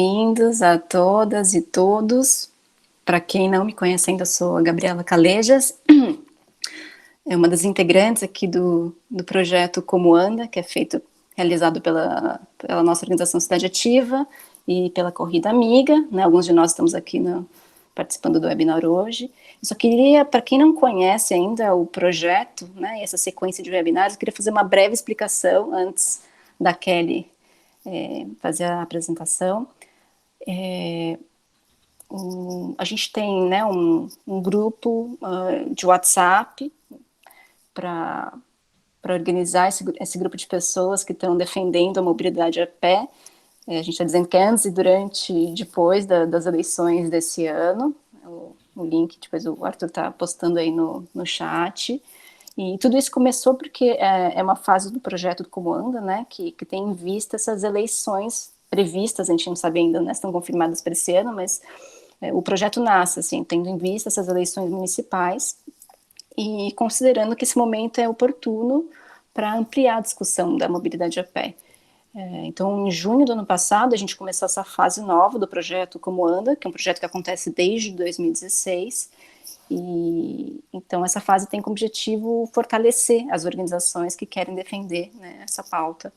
Bem-vindos a todas e todos. Para quem não me conhece ainda, eu sou a Gabriela Calejas, é uma das integrantes aqui do projeto Como Anda, que é realizado pela nossa organização Cidade Ativa e pela Corrida Amiga, né? Alguns de nós estamos aqui participando do webinar hoje. Eu só queria, para quem não conhece ainda o projeto, né, e essa sequência de webinars, eu queria fazer uma breve explicação antes da Kelly fazer a apresentação. A gente tem, né, um grupo de WhatsApp para organizar esse grupo de pessoas que estão defendendo a mobilidade a pé. A gente está dizendo que é antes, e durante e depois das eleições desse ano. O link, depois o Arthur está postando aí no chat. E tudo isso começou porque é uma fase do projeto do Como Anda, né, que tem em vista essas eleições previstas, a gente não sabe ainda, né, estão confirmadas para esse ano, mas o projeto nasce, assim, tendo em vista essas eleições municipais e considerando que esse momento é oportuno para ampliar a discussão da mobilidade a pé. Então, em junho do ano passado, a gente começou essa fase nova do projeto Como Anda, que é um projeto que acontece desde 2016, e então essa fase tem como objetivo fortalecer as organizações que querem defender, né, essa pauta.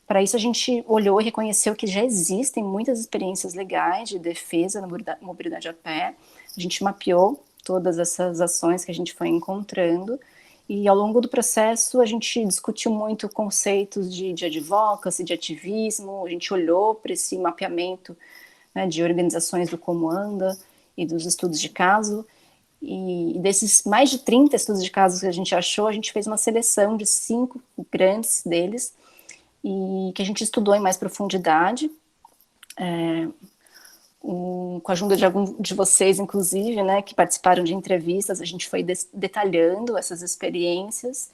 Para isso, a gente olhou e reconheceu que já existem muitas experiências legais de defesa da mobilidade a pé. A gente mapeou todas essas ações que a gente foi encontrando, e ao longo do processo a gente discutiu muito conceitos de advocacy, de ativismo. A gente olhou para esse mapeamento, né, de organizações do Como Anda e dos estudos de caso, e desses mais de 30 estudos de casos que a gente achou, a gente fez uma seleção de 5 grandes deles, e que a gente estudou em mais profundidade, com a ajuda de alguns de vocês, inclusive, né, que participaram de entrevistas. A gente foi detalhando essas experiências,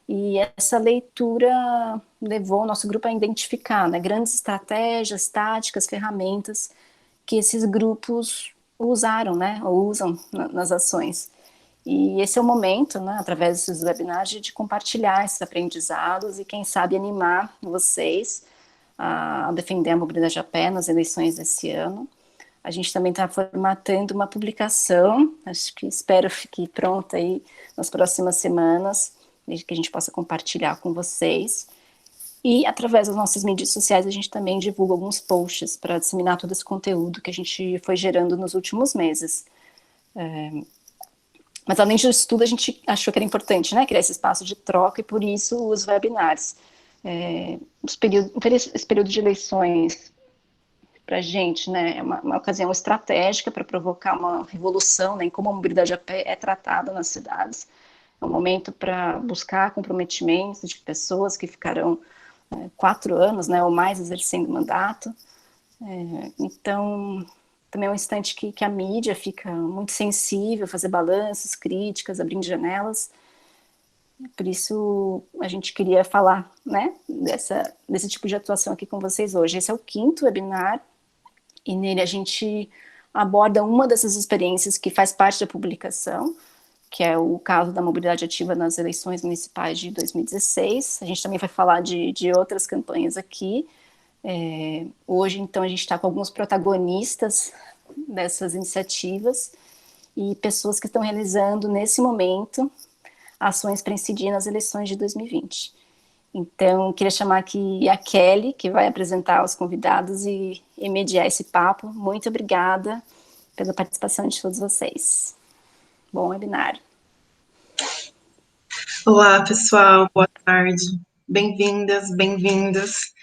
e essa leitura levou o nosso grupo a identificar, né, grandes estratégias, táticas, ferramentas que esses grupos usaram, né, ou usam nas ações. E esse é o momento, né, através desses webinars, de compartilhar esses aprendizados e, quem sabe, animar vocês a defender a mobilidade a pé nas eleições desse ano. A gente também está formatando uma publicação, espero fique pronta aí nas próximas semanas, que a gente possa compartilhar com vocês. E, através das nossas mídias sociais, a gente também divulga alguns posts para disseminar todo esse conteúdo que a gente foi gerando nos últimos meses. Mas, além disso tudo, a gente achou que era importante, né, criar esse espaço de troca, e por isso os webinars. Esse período de eleições, para a gente, né, é uma ocasião estratégica para provocar uma revolução, né, em como a mobilidade a pé é tratada nas cidades. É um momento para buscar comprometimento de pessoas que ficarão 4 anos, né, ou mais exercendo o mandato. Então, também é um instante que a mídia fica muito sensível, fazer balanços, críticas, abrindo janelas. Por isso, a gente queria falar, né, desse tipo de atuação aqui com vocês hoje. Esse é o 5º webinar, e nele a gente aborda uma dessas experiências que faz parte da publicação, que é o caso da mobilidade ativa nas eleições municipais de 2016. A gente também vai falar de outras campanhas aqui. Hoje, então, a gente está com alguns protagonistas dessas iniciativas e pessoas que estão realizando, nesse momento, ações para incidir nas eleições de 2020. Então, queria chamar aqui a Kelly, que vai apresentar os convidados e mediar esse papo. Muito obrigada pela participação de todos vocês. Bom webinar. Olá, pessoal, boa tarde. Bem-vindas, bem-vindos.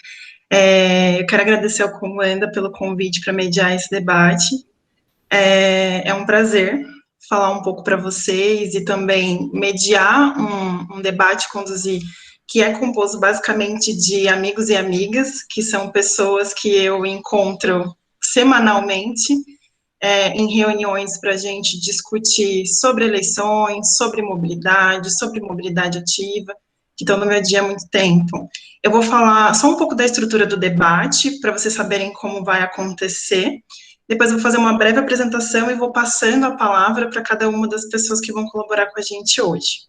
Eu quero agradecer ao Como Anda pelo convite para mediar esse debate. É um prazer falar um pouco para vocês e também mediar um debate, conduzir, que é composto basicamente de amigos e amigas, que são pessoas que eu encontro semanalmente em reuniões para a gente discutir sobre eleições, sobre mobilidade ativa, que estão no meu dia há muito tempo. Eu vou falar só um pouco da estrutura do debate, para vocês saberem como vai acontecer. Depois eu vou fazer uma breve apresentação e vou passando a palavra para cada uma das pessoas que vão colaborar com a gente hoje.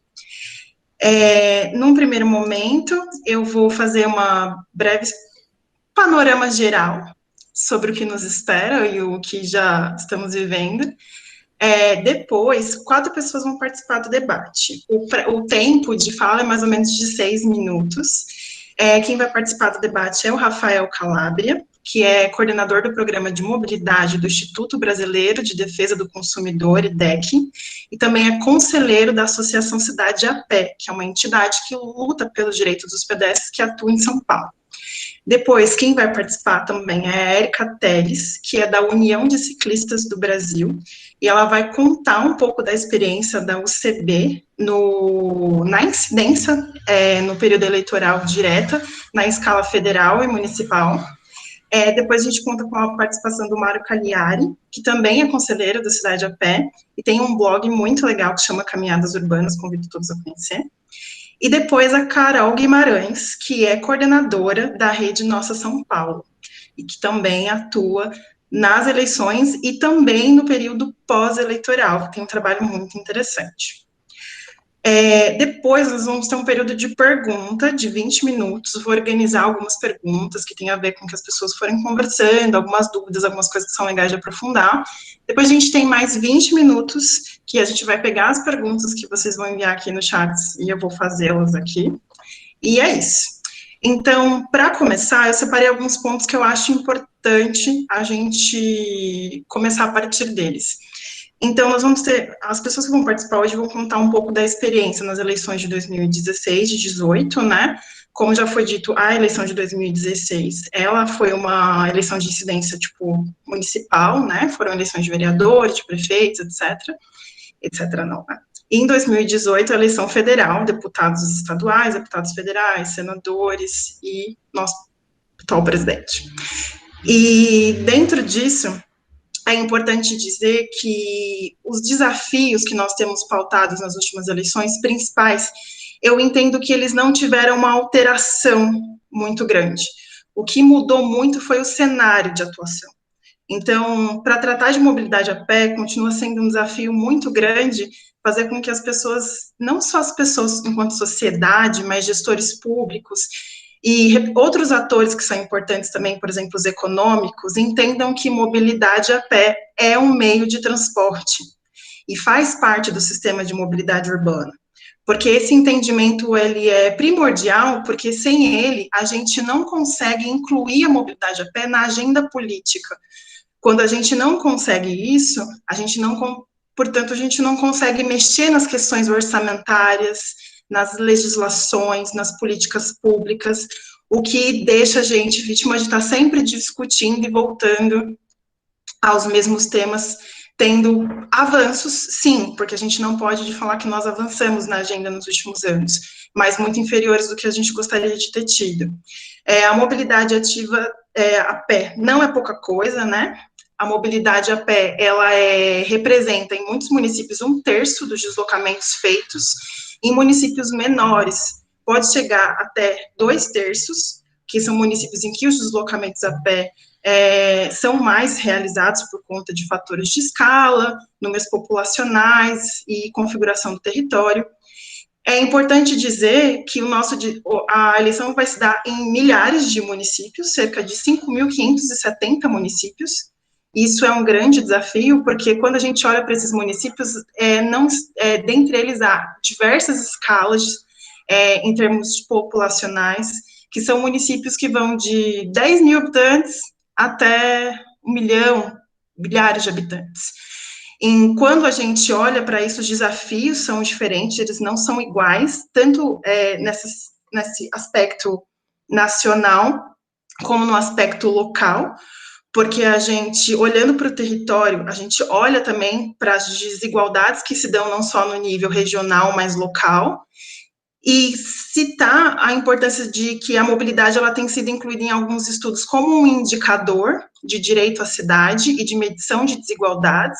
Num primeiro momento, eu vou fazer uma breve panorama geral sobre o que nos espera e o que já estamos vivendo. Depois, 4 pessoas vão participar do debate. O tempo de fala é mais ou menos de 6 minutos. Quem vai participar do debate é o Rafael Calabria, que é coordenador do Programa de Mobilidade do Instituto Brasileiro de Defesa do Consumidor, IDEC, e também é conselheiro da Associação Cidade a Pé, que é uma entidade que luta pelos direitos dos pedestres que atua em São Paulo. Depois, quem vai participar também é a Érica Teles, que é da União de Ciclistas do Brasil, e ela vai contar um pouco da experiência da UCB na incidência no período eleitoral direta, na escala federal e municipal. Depois a gente conta com a participação do Mário Cagliari, que também é conselheiro da Cidade a Pé, e tem um blog muito legal que chama Caminhadas Urbanas, convido todos a conhecer. E depois a Carol Guimarães, que é coordenadora da Rede Nossa São Paulo, e que também atua nas eleições e também no período pós-eleitoral, que tem um trabalho muito interessante. Depois nós vamos ter um período de pergunta de 20 minutos, vou organizar algumas perguntas que tem a ver com o que as pessoas forem conversando, algumas dúvidas, algumas coisas que são legais de aprofundar. Depois a gente tem mais 20 minutos, que a gente vai pegar as perguntas que vocês vão enviar aqui no chat, e eu vou fazê-las aqui, e é isso. Então, para começar, eu separei alguns pontos que eu acho importante a gente começar a partir deles. Então, nós vamos ter, as pessoas que vão participar hoje vão contar um pouco da experiência nas eleições de 2016, de 18, né? Como já foi dito, a eleição de 2016, ela foi uma eleição de incidência, tipo, municipal, né? Foram eleições de vereadores, de prefeitos, etc não, né? E em 2018, a eleição federal, deputados estaduais, deputados federais, senadores e nosso atual presidente. E dentro disso, é importante dizer que os desafios que nós temos pautados nas últimas eleições principais, eu entendo que eles não tiveram uma alteração muito grande. O que mudou muito foi o cenário de atuação. Então, para tratar de mobilidade a pé, continua sendo um desafio muito grande fazer com que as pessoas, não só as pessoas enquanto sociedade, mas gestores públicos e outros atores que são importantes também, por exemplo, os econômicos, entendam que mobilidade a pé é um meio de transporte e faz parte do sistema de mobilidade urbana. Porque esse entendimento, ele é primordial, porque sem ele, a gente não consegue incluir a mobilidade a pé na agenda política. Quando a gente não consegue isso, portanto, a gente não consegue mexer nas questões orçamentárias, nas legislações, nas políticas públicas, o que deixa a gente vítima de estar sempre discutindo e voltando aos mesmos temas, tendo avanços, sim, porque a gente não pode falar que nós avançamos na agenda nos últimos anos, mas muito inferiores do que a gente gostaria de ter tido. A mobilidade ativa a pé não é pouca coisa, né? A mobilidade a pé, ela representa em muitos municípios 1/3 dos deslocamentos feitos. Em municípios menores, pode chegar até 2/3, que são municípios em que os deslocamentos a pé são mais realizados por conta de fatores de escala, números populacionais e configuração do território. É importante dizer que a eleição vai se dar em milhares de municípios, cerca de 5.570 municípios. Isso é um grande desafio, porque quando a gente olha para esses municípios, dentre eles há diversas escalas em termos populacionais, que são municípios que vão de 10 mil habitantes até 1 milhão, milhares de habitantes. E quando a gente olha para isso, os desafios são diferentes, eles não são iguais, tanto nesse aspecto nacional, como no aspecto local, porque a gente, olhando para o território, a gente olha também para as desigualdades que se dão não só no nível regional, mas local, e citar a importância de que a mobilidade ela tem sido incluída em alguns estudos como um indicador de direito à cidade e de medição de desigualdades.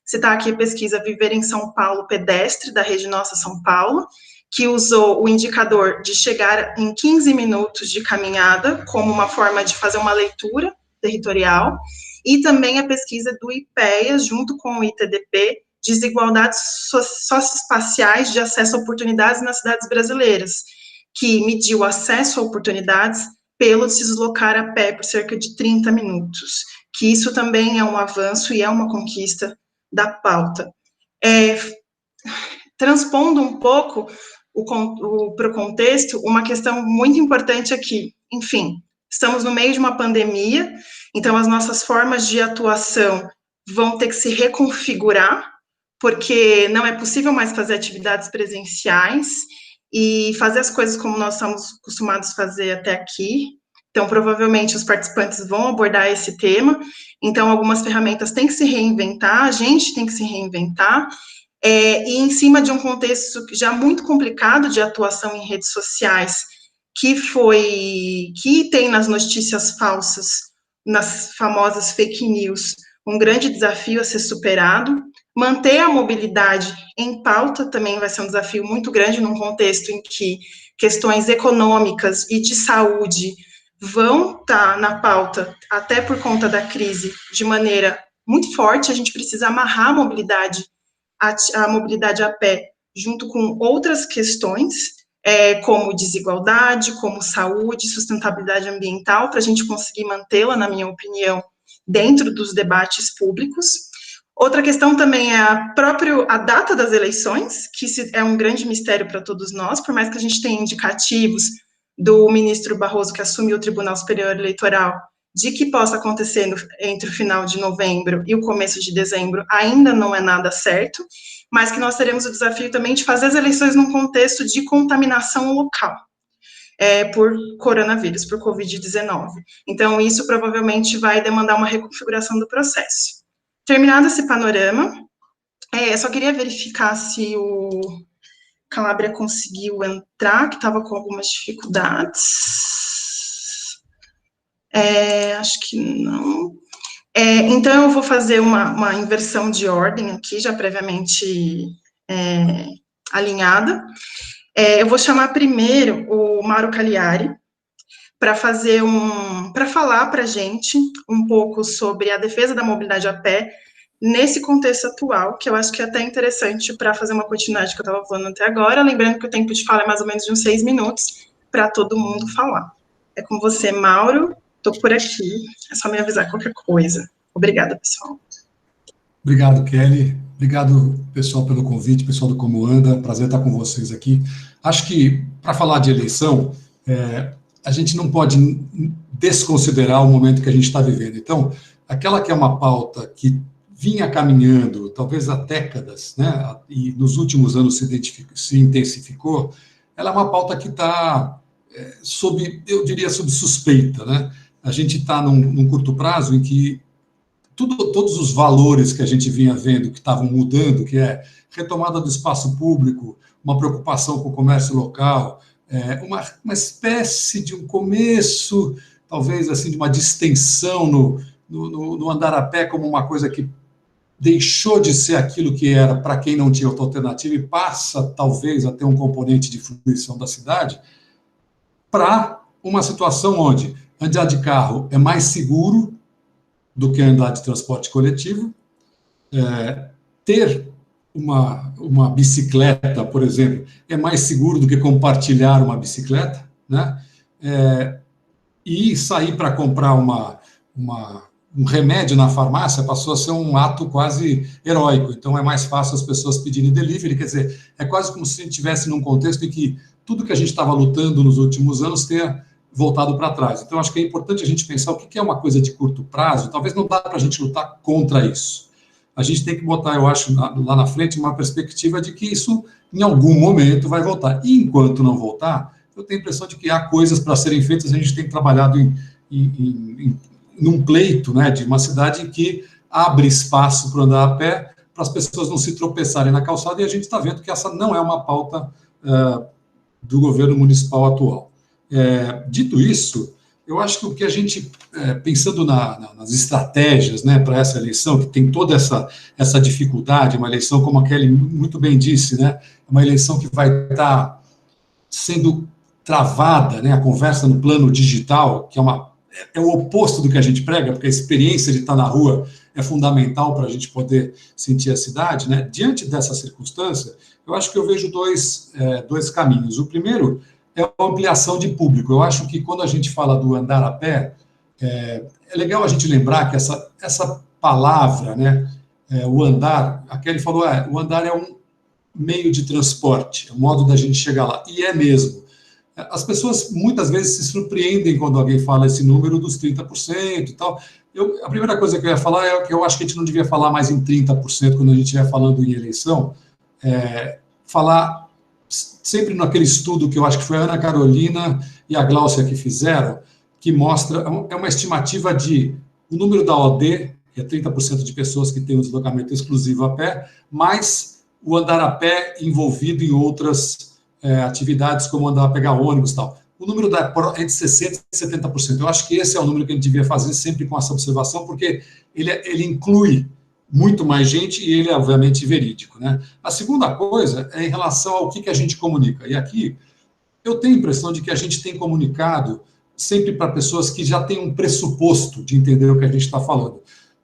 Citar aqui a pesquisa Viver em São Paulo Pedestre, da Rede Nossa São Paulo, que usou o indicador de chegar em 15 minutos de caminhada como uma forma de fazer uma leitura territorial, e também a pesquisa do IPEA, junto com o ITDP, Desigualdades Socioespaciais de Acesso a Oportunidades nas Cidades Brasileiras, que mediu acesso a oportunidades pelo se deslocar a pé por cerca de 30 minutos, que isso também é um avanço e é uma conquista da pauta. Transpondo um pouco para o contexto, uma questão muito importante aqui, enfim, estamos no meio de uma pandemia, então as nossas formas de atuação vão ter que se reconfigurar, porque não é possível mais fazer atividades presenciais e fazer as coisas como nós estamos acostumados a fazer até aqui. Então, provavelmente, os participantes vão abordar esse tema. Então, algumas ferramentas têm que se reinventar, a gente tem que se reinventar, e em cima de um contexto já muito complicado de atuação em redes sociais, que tem nas notícias falsas, nas famosas fake news, um grande desafio a ser superado. Manter a mobilidade em pauta também vai ser um desafio muito grande num contexto em que questões econômicas e de saúde vão estar na pauta, até por conta da crise, de maneira muito forte. A gente precisa amarrar a mobilidade a pé, junto com outras questões, como desigualdade, como saúde, sustentabilidade ambiental, para a gente conseguir mantê-la, na minha opinião, dentro dos debates públicos. Outra questão também é a data das eleições, que é um grande mistério para todos nós, por mais que a gente tenha indicativos do ministro Barroso, que assumiu o Tribunal Superior Eleitoral, de que possa acontecer entre o final de novembro e o começo de dezembro, ainda não é nada certo, mas que nós teremos o desafio também de fazer as eleições num contexto de contaminação local, por coronavírus, por Covid-19. Então, isso provavelmente vai demandar uma reconfiguração do processo. Terminado esse panorama, só queria verificar se o Calabria conseguiu entrar, que estava com algumas dificuldades. Acho que não. Então, eu vou fazer uma inversão de ordem aqui, já previamente alinhada. Eu vou chamar primeiro o Mauro Cagliari para falar para a gente um pouco sobre a defesa da mobilidade a pé nesse contexto atual, que eu acho que é até interessante para fazer uma continuidade que eu estava falando até agora, lembrando que o tempo de fala é mais ou menos de uns 6 minutos para todo mundo falar. É com você, Mauro. Estou por aqui, é só me avisar qualquer coisa. Obrigada, pessoal. Obrigado, Kelly. Obrigado, pessoal, pelo convite, pessoal do Como Anda. Prazer estar com vocês aqui. Acho que, para falar de eleição, a gente não pode desconsiderar o momento que a gente está vivendo. Então, aquela que é uma pauta que vinha caminhando, talvez há décadas, né, e nos últimos anos se intensificou, ela é uma pauta que está eu diria, sob suspeita, né? A gente está num curto prazo em que todos os valores que a gente vinha vendo que estavam mudando, que é retomada do espaço público, uma preocupação com o comércio local, uma espécie de um começo, talvez assim, de uma distensão no andar a pé como uma coisa que deixou de ser aquilo que era para quem não tinha outra alternativa e passa, talvez, a ter um componente de fruição da cidade, para uma situação onde andar de carro é mais seguro do que andar de transporte coletivo, ter uma bicicleta, por exemplo, é mais seguro do que compartilhar uma bicicleta, né? E sair para comprar um remédio na farmácia passou a ser um ato quase heróico, então é mais fácil as pessoas pedirem delivery, quer dizer, é quase como se a gente estivesse num contexto em que tudo que a gente estava lutando nos últimos anos tenha voltado para trás. Então, acho que é importante a gente pensar o que é uma coisa de curto prazo, talvez não dá para a gente lutar contra isso. A gente tem que botar, eu acho, lá na frente, uma perspectiva de que isso, em algum momento, vai voltar. E, enquanto não voltar, eu tenho a impressão de que há coisas para serem feitas, a gente tem trabalhado num pleito, né, de uma cidade que abre espaço para andar a pé, para as pessoas não se tropeçarem na calçada, e a gente está vendo que essa não é uma pauta do governo municipal atual. Dito isso, eu acho que o que a gente, pensando nas estratégias, né, para essa eleição, que tem toda essa dificuldade, uma eleição, como a Kelly muito bem disse, né, uma eleição que vai estar sendo travada, né, a conversa no plano digital, que é o oposto do que a gente prega, porque a experiência de estar na rua é fundamental para a gente poder sentir a cidade, né? Diante dessa circunstância, eu acho que eu vejo dois caminhos. O primeiro é a ampliação de público. Eu acho que quando a gente fala do andar a pé, é legal a gente lembrar que essa palavra, né, o andar, a Kelly falou, o andar é um meio de transporte, é um modo da gente chegar lá, e é mesmo. As pessoas muitas vezes se surpreendem quando alguém fala esse número dos 30% e tal. A primeira coisa que eu ia falar é que eu acho que a gente não devia falar mais em 30% quando a gente estiver falando em eleição, falar sempre naquele estudo que eu acho que foi a Ana Carolina e a Gláucia que fizeram, que mostra, é uma estimativa de o número da OD, que é 30% de pessoas que têm um deslocamento exclusivo a pé, mais o andar a pé envolvido em outras atividades, como andar a pegar ônibus e tal. O número é de 60% e 70%. Eu acho que esse é o número que a gente devia fazer sempre com essa observação, porque ele inclui muito mais gente e ele é, obviamente, verídico, né? A segunda coisa é em relação ao que a gente comunica. E aqui, eu tenho a impressão de que a gente tem comunicado sempre para pessoas que já têm um pressuposto de entender o que a gente está falando.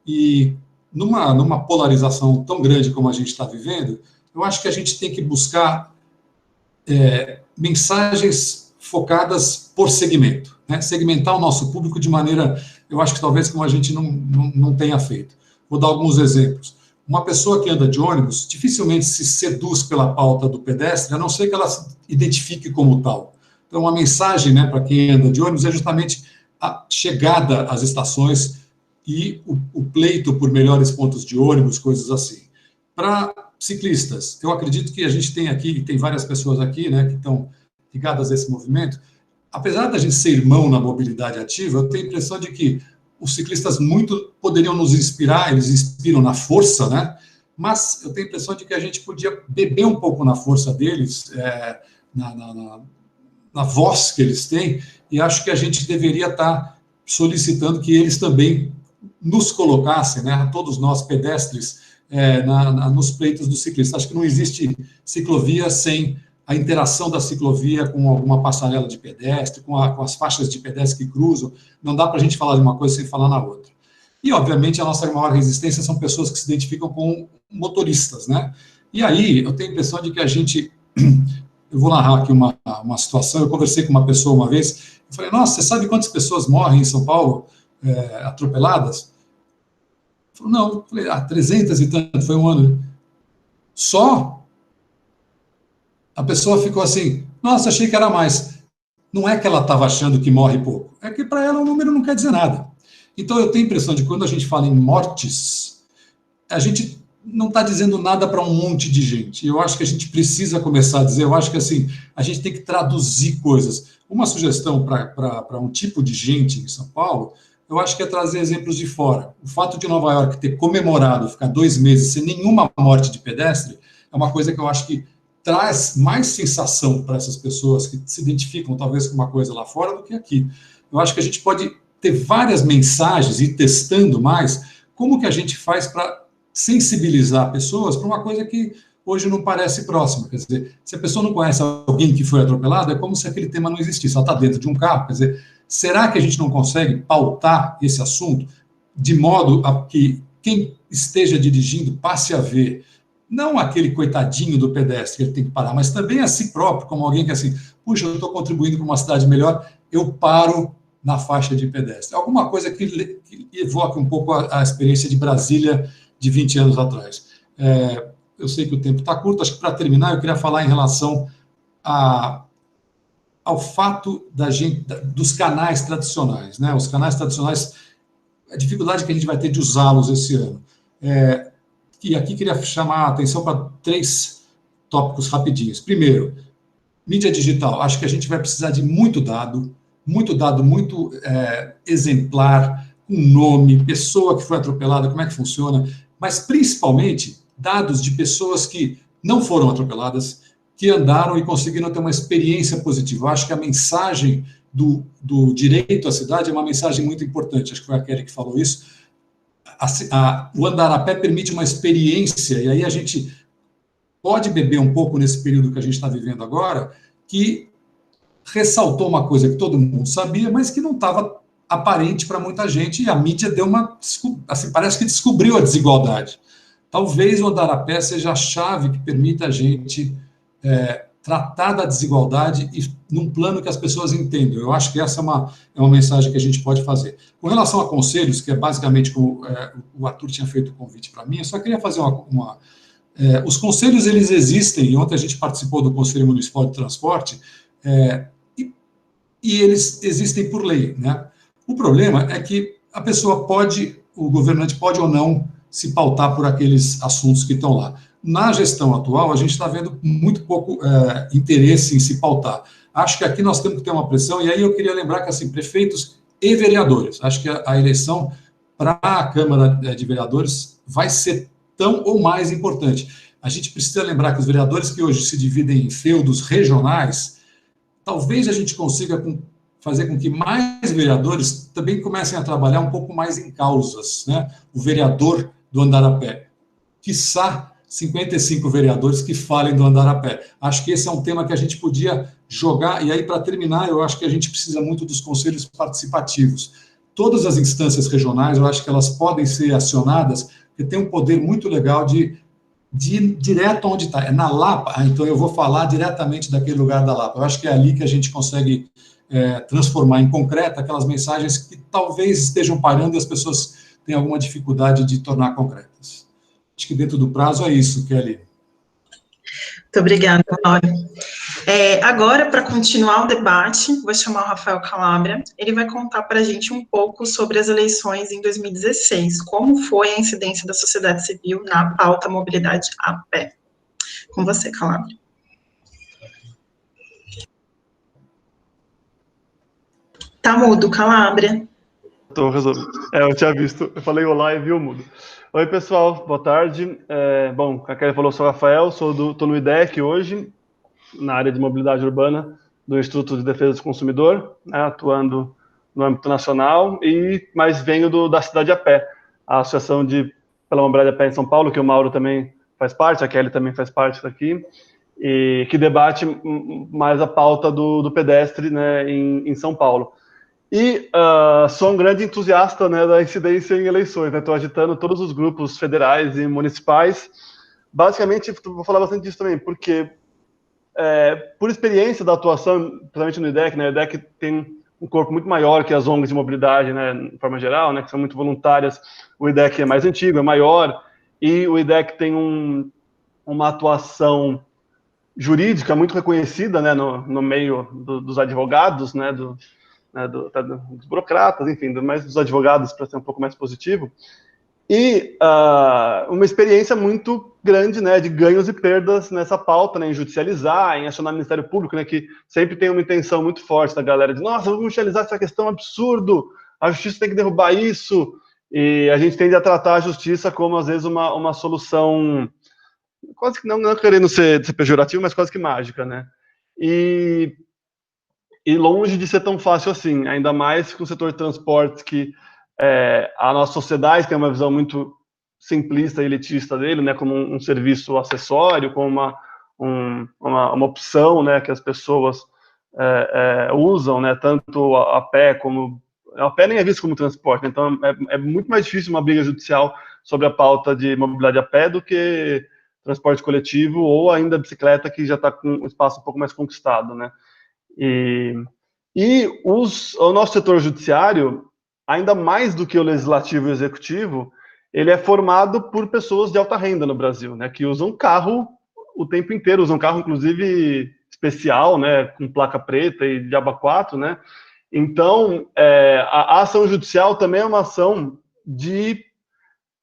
E numa polarização tão grande como a gente está vivendo, eu acho que a gente tem que buscar mensagens focadas por segmento, né? Segmentar o nosso público de maneira, eu acho que talvez como a gente não tenha feito. Vou dar alguns exemplos. Uma pessoa que anda de ônibus dificilmente se seduz pela pauta do pedestre, a não ser que ela se identifique como tal. Então, a mensagem, né, para quem anda de ônibus é justamente a chegada às estações e o pleito por melhores pontos de ônibus, coisas assim. Para ciclistas, eu acredito que a gente tem aqui, tem várias pessoas aqui, né, que estão ligadas a esse movimento. Apesar da gente ser irmão na mobilidade ativa, eu tenho a impressão de que os ciclistas muito poderiam nos inspirar, eles inspiram na força, né? Mas eu tenho a impressão de que a gente podia beber um pouco na força deles, na voz que eles têm, e acho que a gente deveria estar solicitando que eles também nos colocassem, né, todos nós pedestres, nos pleitos do ciclista. Acho que não existe ciclovia sem a interação da ciclovia com alguma passarela de pedestre, com as faixas de pedestre que cruzam. Não dá para a gente falar de uma coisa sem falar na outra. E, obviamente, a nossa maior resistência são pessoas que se identificam com motoristas, né? E aí, eu tenho a impressão de que a gente... Eu vou narrar aqui uma situação. Eu conversei com uma pessoa uma vez, eu falei, nossa, você sabe quantas pessoas morrem em São Paulo atropeladas? Ele falou, não. Eu falei, 300 e tanto, foi um ano. Só? A pessoa ficou assim, nossa, achei que era mais. Não é que ela estava achando que morre pouco, é que para ela o número não quer dizer nada. Então eu tenho a impressão de que quando a gente fala em mortes, a gente não está dizendo nada para um monte de gente. Eu acho que a gente precisa começar a dizer, eu acho que assim, a gente tem que traduzir coisas. Uma sugestão para um tipo de gente em São Paulo, eu acho que é trazer exemplos de fora. O fato de Nova York ter comemorado, ficar 2 meses sem nenhuma morte de pedestre, é uma coisa que eu acho que traz mais sensação para essas pessoas que se identificam talvez com uma coisa lá fora do que aqui. Eu acho que a gente pode ter várias mensagens e ir testando mais como que a gente faz para sensibilizar pessoas para uma coisa que hoje não parece próxima. Quer dizer, se a pessoa não conhece alguém que foi atropelado, é como se aquele tema não existisse. Ela está dentro de um carro. Quer dizer, será que a gente não consegue pautar esse assunto de modo a que quem esteja dirigindo passe a ver não aquele coitadinho do pedestre que ele tem que parar, mas também a si próprio, como alguém que assim, puxa, eu estou contribuindo para uma cidade melhor, eu paro na faixa de pedestre. Alguma coisa que evoque um pouco a experiência de Brasília de 20 anos atrás. Eu sei que o tempo está curto, acho que para terminar eu queria falar em relação ao fato dos canais tradicionais, né? Os canais tradicionais, a dificuldade que a gente vai ter de usá-los esse ano. E aqui queria chamar a atenção para 3 tópicos rapidinhos. Primeiro, mídia digital. Acho que a gente vai precisar de muito dado, muito exemplar, com nome, pessoa que foi atropelada, como é que funciona, mas principalmente dados de pessoas que não foram atropeladas, que andaram e conseguiram ter uma experiência positiva. Acho que a mensagem do direito à cidade é uma mensagem muito importante. Acho que foi a Kelly que falou isso. O andar a pé permite uma experiência, e aí a gente pode beber um pouco nesse período que a gente está vivendo agora, que ressaltou uma coisa que todo mundo sabia, mas que não estava aparente para muita gente, e a mídia deu assim, parece que descobriu a desigualdade. Talvez o andar a pé seja a chave que permita a gente tratar da desigualdade e num plano que as pessoas entendam. Eu acho que essa é uma mensagem que a gente pode fazer. Com relação a conselhos, que é basicamente como o Arthur tinha feito o convite para mim, eu só queria fazer os conselhos, eles existem, e ontem a gente participou do Conselho Municipal de Transporte, e eles existem por lei, né? O problema é que a pessoa o governante pode ou não se pautar por aqueles assuntos que estão lá. Na gestão atual, a gente está vendo muito pouco interesse em se pautar. Acho que aqui nós temos que ter uma pressão, e aí eu queria lembrar que, assim, prefeitos e vereadores, acho que a eleição para a Câmara de Vereadores vai ser tão ou mais importante. A gente precisa lembrar que os vereadores que hoje se dividem em feudos regionais, talvez a gente consiga fazer com que mais vereadores também comecem a trabalhar um pouco mais em causas, né? O vereador do andar a pé, quiçá 55 vereadores que falem do andar a pé. Acho que esse é um tema que a gente podia jogar, e aí, para terminar, eu acho que a gente precisa muito dos conselhos participativos. Todas as instâncias regionais, eu acho que elas podem ser acionadas, porque tem um poder muito legal de ir direto onde está. É na Lapa, então eu vou falar diretamente daquele lugar da Lapa. Eu acho que é ali que a gente consegue transformar em concreto aquelas mensagens que talvez estejam parando e as pessoas têm alguma dificuldade de tornar concretas. Acho que dentro do prazo é isso, Kelly. Muito obrigada, Laura. Agora, para continuar o debate, vou chamar o Rafael Calabria. Ele vai contar para a gente um pouco sobre as eleições em 2016, como foi a incidência da sociedade civil na pauta mobilidade a pé. Com você, Calabria. Tá mudo, Calabria. Tô resolvendo. Eu tinha visto. Eu falei olá e viu mudo. Oi, pessoal. Boa tarde. Bom, a Kelly falou, sou o Rafael, tô no IDEC hoje, na área de mobilidade urbana do Instituto de Defesa do Consumidor, né, atuando no âmbito nacional, mas venho da Cidade a Pé, a Associação pela Mobilidade a Pé em São Paulo, que o Mauro também faz parte, a Kelly também faz parte daqui, e que debate mais a pauta do pedestre, né, em São Paulo. E sou um grande entusiasta, né, da incidência em eleições, né? Estou agitando todos os grupos federais e municipais. Basicamente, vou falar bastante disso também, porque por experiência da atuação, principalmente no IDEC, né, o IDEC tem um corpo muito maior que as ONGs de mobilidade, né, de forma geral, né, que são muito voluntárias. O IDEC é mais antigo, é maior, e o IDEC tem uma atuação jurídica muito reconhecida, né, no meio dos advogados, né, dos burocratas, enfim, mas dos advogados, para ser um pouco mais positivo, e uma experiência muito grande, né, de ganhos e perdas nessa pauta, né, em judicializar, em acionar o Ministério Público, né, que sempre tem uma intenção muito forte da galera de, nossa, vamos judicializar essa questão, absurdo, a justiça tem que derrubar isso, e a gente tende a tratar a justiça como, às vezes, uma solução, quase que não querendo ser pejorativo, mas quase que mágica, né, e longe de ser tão fácil assim, ainda mais com o setor de transportes, que a nossa sociedade tem uma visão muito simplista e elitista dele, né, como um serviço acessório, como uma opção, né, que as pessoas usam, né, tanto a pé como... A pé nem é visto como transporte, então é muito mais difícil uma briga judicial sobre a pauta de mobilidade a pé do que transporte coletivo ou ainda bicicleta, que já está com um espaço um pouco mais conquistado, né. O nosso setor judiciário, ainda mais do que o legislativo e o executivo, ele é formado por pessoas de alta renda no Brasil, né, que usam carro o tempo inteiro, usam carro, inclusive, especial, né, com placa preta e diabo 4, né. Então, a ação judicial também é uma ação de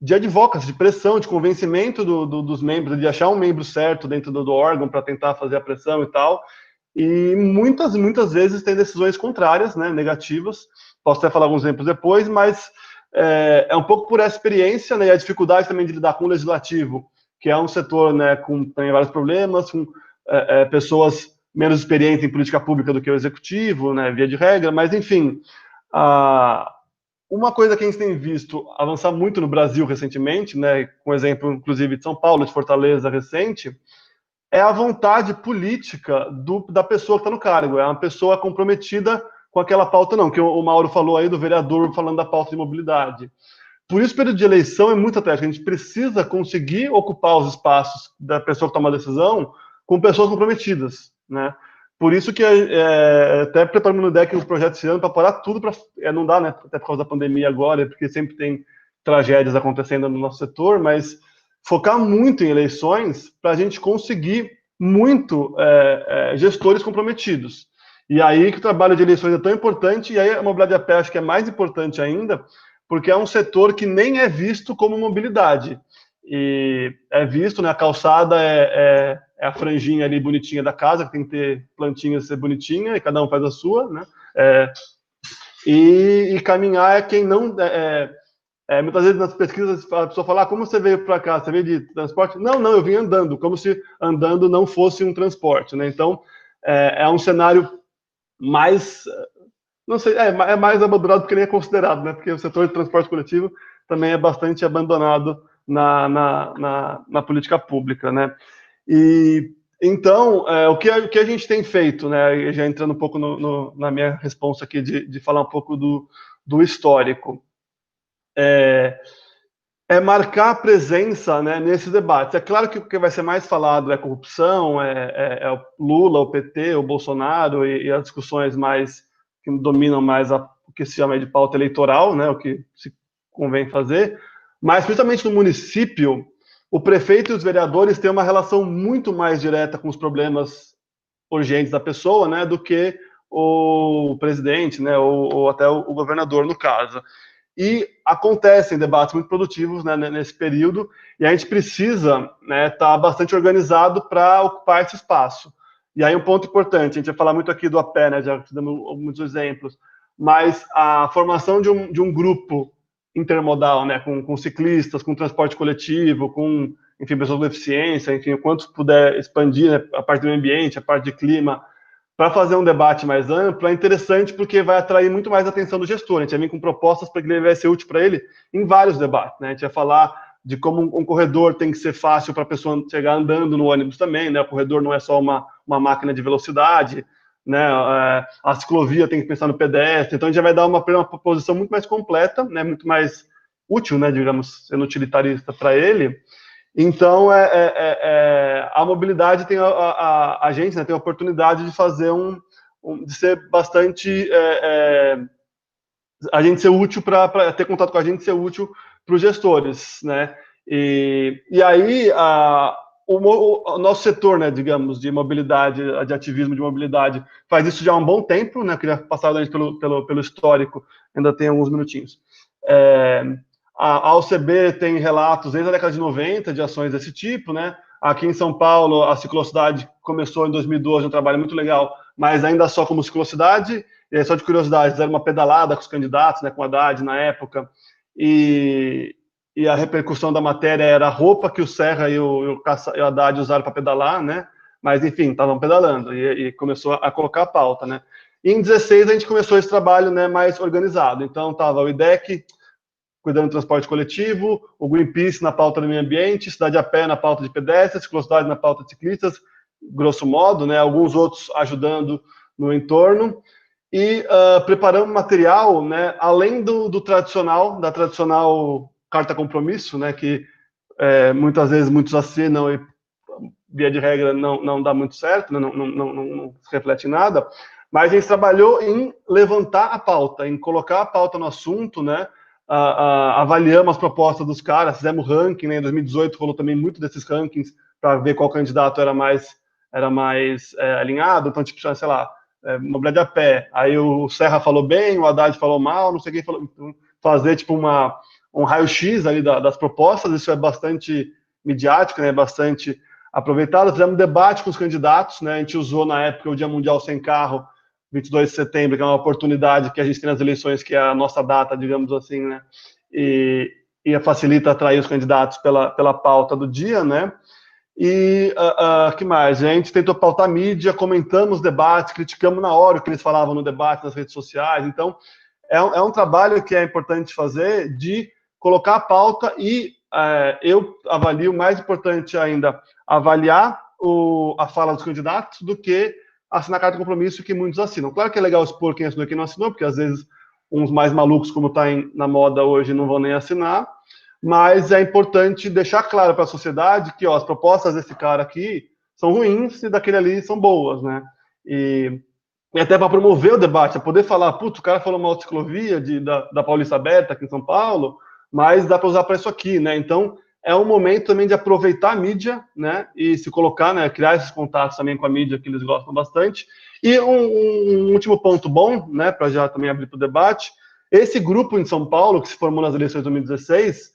advocacy, de pressão, de convencimento dos membros, de achar um membro certo dentro do órgão para tentar fazer a pressão e tal. E muitas vezes tem decisões contrárias, né, negativas. Posso até falar alguns exemplos depois, mas é um pouco por essa experiência, né, e a dificuldade também de lidar com o legislativo, que é um setor, né, com também vários problemas, com pessoas menos experientes em política pública do que o executivo, né, via de regra, mas enfim, uma coisa que a gente tem visto avançar muito no Brasil recentemente, né, com exemplo, inclusive, de São Paulo, de Fortaleza recente, é a vontade política da pessoa que está no cargo, é uma pessoa comprometida com aquela pauta, não, que o Mauro falou aí do vereador falando da pauta de mobilidade. Por isso, o período de eleição é muito estratégico, a gente precisa conseguir ocupar os espaços da pessoa que toma a decisão com pessoas comprometidas. né? Por isso que até preparando no IDEC o projeto esse ano para parar tudo, não dá, né? Até por causa da pandemia agora, porque sempre tem tragédias acontecendo no nosso setor, mas focar muito em eleições para a gente conseguir muito gestores comprometidos. E aí que o trabalho de eleições é tão importante, e aí a mobilidade a pé acho que é mais importante ainda, porque é um setor que nem é visto como mobilidade. E é visto, né, a calçada é a franjinha ali bonitinha da casa, que tem que ter plantinha ser bonitinha, e cada um faz a sua, né? E caminhar é quem não... muitas vezes nas pesquisas a pessoa fala, como você veio para cá? Você veio de transporte? Não, eu vim andando, como se andando não fosse um transporte, né? Então, é um cenário mais... Não sei, é mais abandonado porque nem é considerado, né? Porque o setor de transporte coletivo também é bastante abandonado na política pública, né? E então, o que a gente tem feito, né? Já entrando um pouco na minha resposta aqui de falar um pouco do histórico, marcar a presença, né, nesses debates. É claro que o que vai ser mais falado é corrupção, é o Lula, o PT, o Bolsonaro e as discussões mais que dominam mais o que se chama de pauta eleitoral, né, o que se convém fazer, mas principalmente no município, o prefeito e os vereadores têm uma relação muito mais direta com os problemas urgentes da pessoa, né, do que o presidente, né, ou até o governador, no caso. E acontecem debates muito produtivos, né, nesse período, e a gente precisa, né, estar bastante organizado para ocupar esse espaço. E aí um ponto importante, a gente vai falar muito aqui do a pé, né, já damos muitos exemplos, mas a formação de um grupo intermodal, né, com ciclistas, com transporte coletivo, com, enfim, pessoas com deficiência, enfim, o quanto puder expandir, né, a parte do meio ambiente, a parte de clima, para fazer um debate mais amplo, é interessante porque vai atrair muito mais a atenção do gestor. A gente vai vir com propostas para que ele vai ser útil para ele em vários debates, né? A gente vai falar de como um corredor tem que ser fácil para a pessoa chegar andando no ônibus também, né? O corredor não é só uma máquina de velocidade, né? A ciclovia tem que pensar no pedestre. Então a gente já vai dar uma proposição muito mais completa, né? Muito mais útil, né? Digamos, sendo utilitarista para ele. Então, a mobilidade tem a gente, né, tem a oportunidade de fazer de ser bastante a gente ser útil para ter contato com a gente, ser útil para os gestores, né? E aí o nosso setor, né, digamos, de mobilidade, de ativismo de mobilidade, faz isso já há um bom tempo, né? Eu queria passar pelo histórico, ainda tem alguns minutinhos. A OCB tem relatos desde a década de 90 de ações desse tipo, né? Aqui em São Paulo, a ciclocidade começou em 2012, um trabalho muito legal, mas ainda só como ciclocidade, e aí, só de curiosidade, fizeram uma pedalada com os candidatos, né, com o Haddad na época, e a repercussão da matéria era a roupa que o Serra e o Haddad usaram para pedalar, né? Mas, enfim, estavam pedalando, e começou a colocar a pauta, né? E em 16 a gente começou esse trabalho, né, mais organizado. Então, estava o IDEC cuidando do transporte coletivo, o Greenpeace na pauta do meio ambiente, Cidade a Pé na pauta de pedestres, Ciclocidade na pauta de ciclistas, grosso modo, né, alguns outros ajudando no entorno, e preparamos material, né, além da tradicional carta compromisso, né, que muitas vezes muitos assinam e, via de regra, não dá muito certo, né, não se reflete em nada, mas a gente trabalhou em levantar a pauta, em colocar a pauta no assunto, né, avaliamos as propostas dos caras, fizemos ranking, né? Em 2018 rolou também muito desses rankings para ver qual candidato era mais alinhado. Então, tipo, sei lá, mobilidade a pé. Aí o Serra falou bem, o Haddad falou mal, não sei quem falou. Fazer tipo um raio-x ali das propostas, isso é bastante midiático, né? Bastante aproveitado. Fizemos um debate com os candidatos, né? A gente usou na época o Dia Mundial Sem Carro, 22 de setembro, que é uma oportunidade que a gente tem nas eleições, que é a nossa data, digamos assim, né? E facilita atrair os candidatos pela pauta do dia, né? E que mais? A gente tentou pautar a mídia, comentamos os debates, criticamos na hora o que eles falavam no debate nas redes sociais. Então, é um trabalho que é importante fazer de colocar a pauta e eu avalio, mais importante ainda, avaliar a fala dos candidatos do que assinar a carta de compromisso que muitos assinam. Claro que é legal expor quem assinou e quem não assinou, porque às vezes uns mais malucos, como está na moda hoje, não vão nem assinar, mas é importante deixar claro para a sociedade que as propostas desse cara aqui são ruins e daquele ali são boas, né? E até para promover o debate, a poder falar, putz, o cara falou mal de ciclovia da Paulista Aberta aqui em São Paulo, mas dá para usar para isso aqui, né? Então, é um momento também de aproveitar a mídia, né? E se colocar, né? Criar esses contatos também com a mídia, que eles gostam bastante. E um último ponto bom, né? Para já também abrir para o debate, esse grupo em São Paulo, que se formou nas eleições de 2016,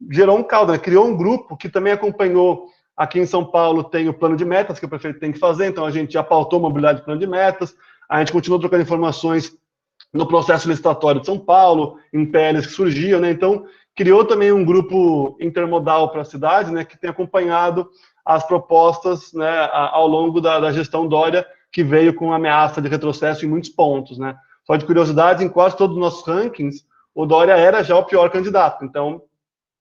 gerou um caldo, né? Criou um grupo que também acompanhou. Aqui em São Paulo tem o plano de metas que o prefeito tem que fazer, então a gente já pautou mobilidade de plano de metas, a gente continua trocando informações no processo licitatório de São Paulo, em PLs que surgiam, né? Então, criou também um grupo intermodal para a cidade, né, que tem acompanhado as propostas, né, ao longo da gestão Dória, que veio com ameaça de retrocesso em muitos pontos, né? Só de curiosidade, em quase todos os nossos rankings, o Dória era já o pior candidato. Então,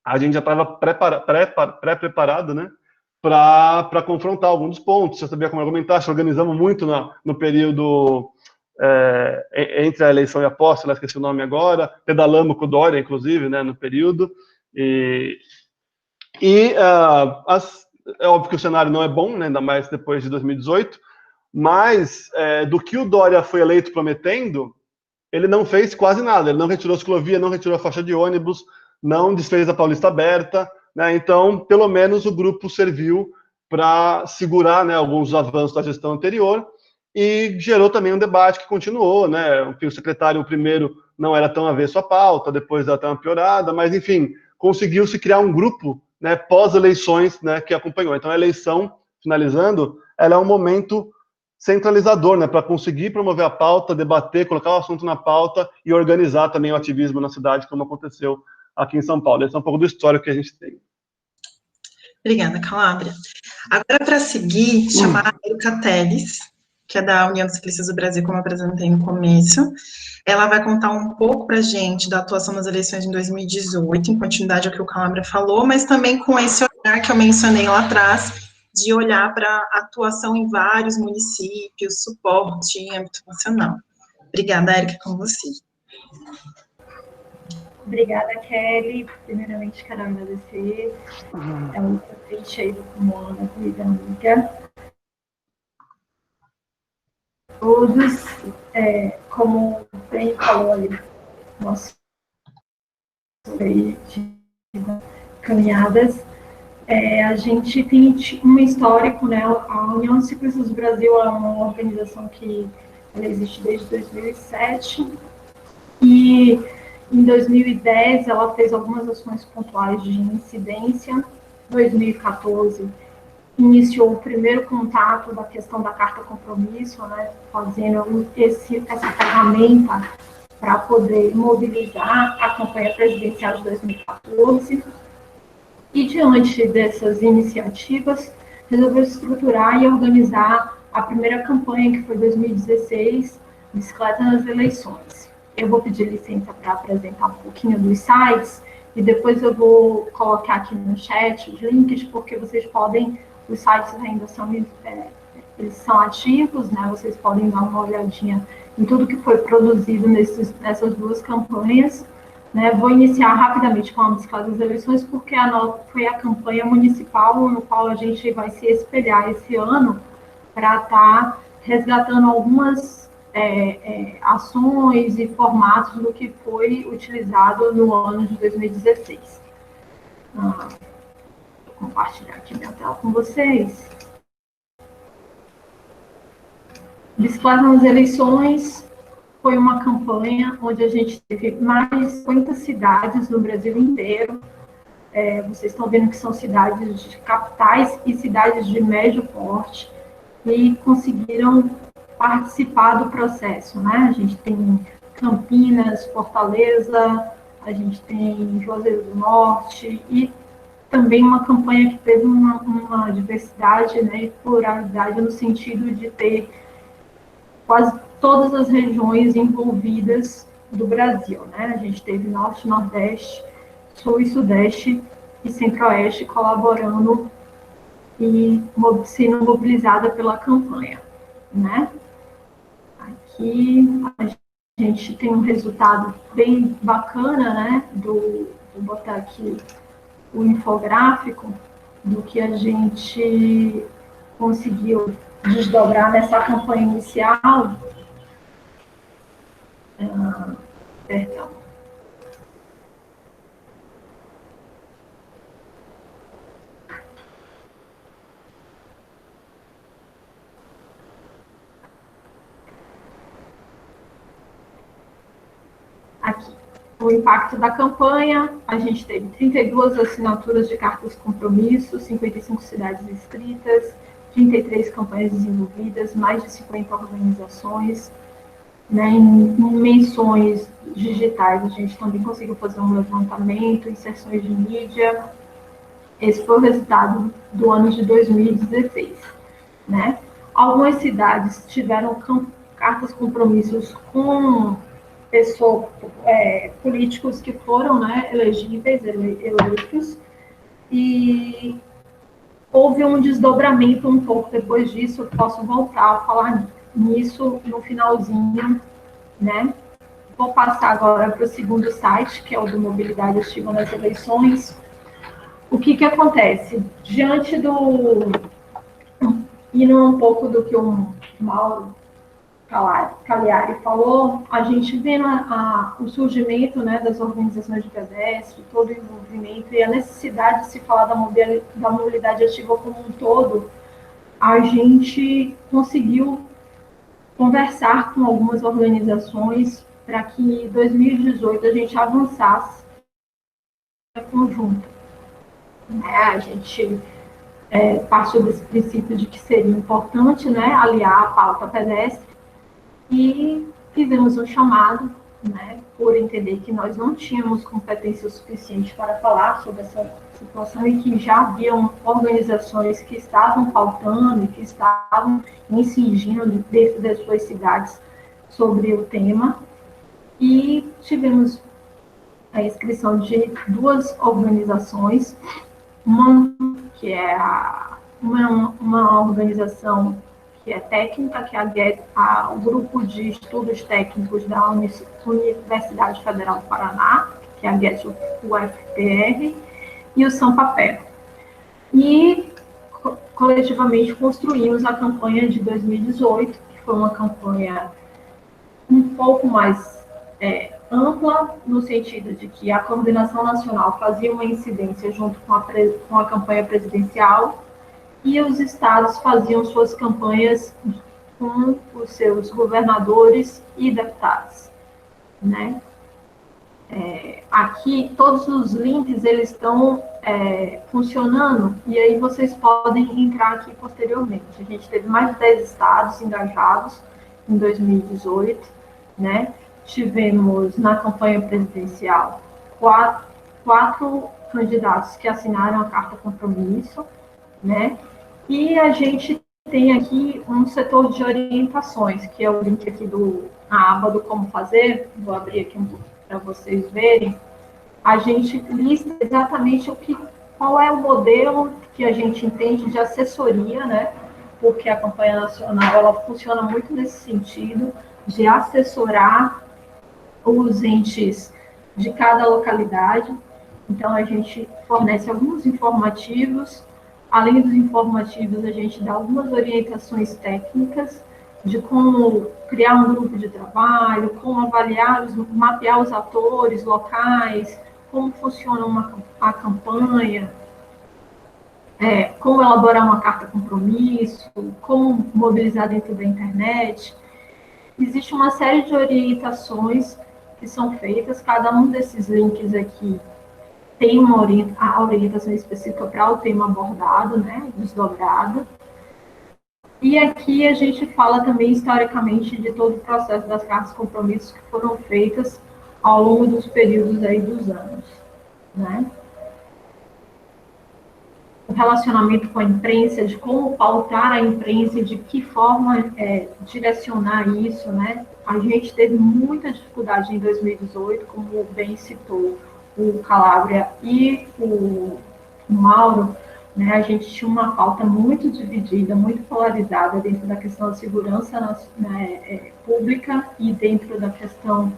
a gente já estava pré-preparado, né, para confrontar alguns dos pontos. Já sabia como argumentar, se organizamos muito no período entre a eleição e a posse, esqueci o nome agora, pedalamos com o Dória, inclusive, né, no período, é óbvio que o cenário não é bom, né, ainda mais depois de 2018, mas do que o Dória foi eleito prometendo, ele não fez quase nada, ele não retirou a ciclovia, não retirou a faixa de ônibus, não desfez a Paulista Aberta, né, então, pelo menos o grupo serviu para segurar, né, alguns avanços da gestão anterior, e gerou também um debate que continuou, né? O secretário primeiro não era tão avesso à pauta, depois deu até uma piorada, mas, enfim, conseguiu-se criar um grupo, né, pós-eleições, né, que acompanhou. Então, a eleição, finalizando, ela é um momento centralizador, né, para conseguir promover a pauta, debater, colocar o assunto na pauta e organizar também o ativismo na cidade, como aconteceu aqui em São Paulo. Esse é um pouco do histórico que a gente tem. Obrigada, Calabria. Agora, para seguir, chamar a Erika Teles, que é da União dos Ciclistas do Brasil, como eu apresentei no começo. Ela vai contar um pouco para a gente da atuação nas eleições em 2018, em continuidade ao que o Calabria falou, mas também com esse olhar que eu mencionei lá atrás, de olhar para a atuação em vários municípios, suporte em âmbito nacional. Obrigada, Erika, com você. Obrigada, Kelly. Primeiramente, quero agradecer o convite aí do Comuna, querida amiga. Todos, como bem falou ali, nosso de caminhadas, a gente tem um histórico, né? A União dos Ciclistas do Brasil é uma organização que ela existe desde 2007 e em 2010 ela fez algumas ações pontuais de incidência. Em 2014 iniciou o primeiro contato da questão da carta compromisso, né, fazendo essa ferramenta para poder mobilizar a campanha presidencial de 2014. E, diante dessas iniciativas, resolveu estruturar e organizar a primeira campanha, que foi 2016, Bicicleta nas Eleições. Eu vou pedir licença para apresentar um pouquinho dos sites, e depois eu vou colocar aqui no chat os links, porque vocês podem... Os sites ainda eles são ativos, né? Vocês podem dar uma olhadinha em tudo que foi produzido nessas duas campanhas. Né? Vou iniciar rapidamente com a Bicicleta das Eleições, porque foi a campanha municipal no qual a gente vai se espelhar esse ano para estar resgatando algumas ações e formatos do que foi utilizado no ano de 2016. Compartilhar aqui minha tela com vocês. Bicicleta nas Eleições foi uma campanha onde a gente teve mais de 50 cidades no Brasil inteiro. Vocês estão vendo que são cidades de capitais e cidades de médio porte e conseguiram participar do processo, né? A gente tem Campinas, Fortaleza, a gente tem Juazeiro do Norte e também uma campanha que teve uma diversidade, né, e pluralidade no sentido de ter quase todas as regiões envolvidas do Brasil, né? A gente teve Norte, Nordeste, Sul e Sudeste e Centro-Oeste colaborando e sendo mobilizada pela campanha, né? Aqui a gente tem um resultado bem bacana, né? Vou botar aqui o infográfico do que a gente conseguiu desdobrar nessa campanha inicial. Perdão. Aqui, o impacto da campanha, a gente teve 32 assinaturas de cartas de compromisso, 55 cidades inscritas, 33 campanhas desenvolvidas, mais de 50 organizações, né, em menções digitais, a gente também conseguiu fazer um levantamento, inserções de mídia. Esse foi o resultado do ano de 2016, né? Algumas cidades tiveram cartas compromissos com políticos que foram, né, elegíveis, eleitos, e houve um desdobramento um pouco depois disso. Eu posso voltar a falar nisso no finalzinho, né? Vou passar agora para o segundo site, que é o do Mobilidade Ativa nas Eleições. O que acontece? Diante do... Indo um pouco do que o Mauro Cagliari falou, a gente vê o surgimento, né, das organizações de pedestre, todo o envolvimento e a necessidade de se falar da mobilidade ativa como um todo, a gente conseguiu conversar com algumas organizações para que em 2018 a gente avançasse em conjunto. A gente partiu desse princípio de que seria importante, né, aliar a pauta pedestre, e fizemos um chamado, né, por entender que nós não tínhamos competência suficiente para falar sobre essa situação e que já haviam organizações que estavam pautando e que estavam incidindo dentro das suas cidades sobre o tema. E tivemos a inscrição de 2 organizações, uma que é uma organização que é técnica, que é o Grupo de Estudos Técnicos da Universidade Federal do Paraná, que é a GET UFPR, e o São Papel. E, coletivamente, construímos a campanha de 2018, que foi uma campanha um pouco mais ampla, no sentido de que a coordenação nacional fazia uma incidência junto com a campanha presidencial, e os estados faziam suas campanhas com os seus governadores e deputados, né? Aqui, todos os links, eles estão funcionando, e aí vocês podem entrar aqui posteriormente. A gente teve mais de 10 estados engajados em 2018, né? Tivemos, na campanha presidencial, quatro candidatos que assinaram a carta compromisso, né? E a gente tem aqui um setor de orientações, que é o link aqui na aba do Como Fazer. Vou abrir aqui um pouco para vocês verem. A gente lista exatamente qual é o modelo que a gente entende de assessoria, né? Porque a campanha nacional, ela funciona muito nesse sentido, de assessorar os entes de cada localidade. Então, a gente fornece alguns informativos. Além dos informativos, a gente dá algumas orientações técnicas de como criar um grupo de trabalho, como avaliar, mapear os atores locais, como funciona a campanha, como elaborar uma carta compromisso, como mobilizar dentro da internet. Existe uma série de orientações que são feitas, cada um desses links aqui tem a orientação específica para o tema abordado, né, desdobrado. E aqui a gente fala também, historicamente, de todo o processo das cartas de compromissos que foram feitas ao longo dos períodos aí dos anos, né. O relacionamento com a imprensa, de como pautar a imprensa e de que forma direcionar isso, né. A gente teve muita dificuldade em 2018, como bem citou o Calabria e o Mauro, né, a gente tinha uma pauta muito dividida, muito polarizada dentro da questão da segurança pública e dentro da questão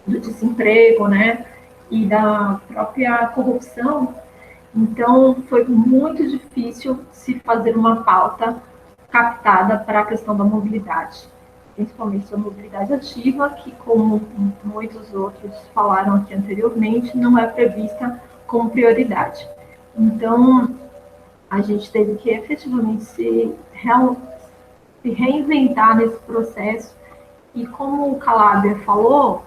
do desemprego, né, e da própria corrupção. Então, foi muito difícil se fazer uma pauta captada para a questão da mobilidade, principalmente da mobilidade ativa, que, como muitos outros falaram aqui anteriormente, não é prevista como prioridade. Então, a gente teve que efetivamente se reinventar nesse processo, e como o Calabria falou,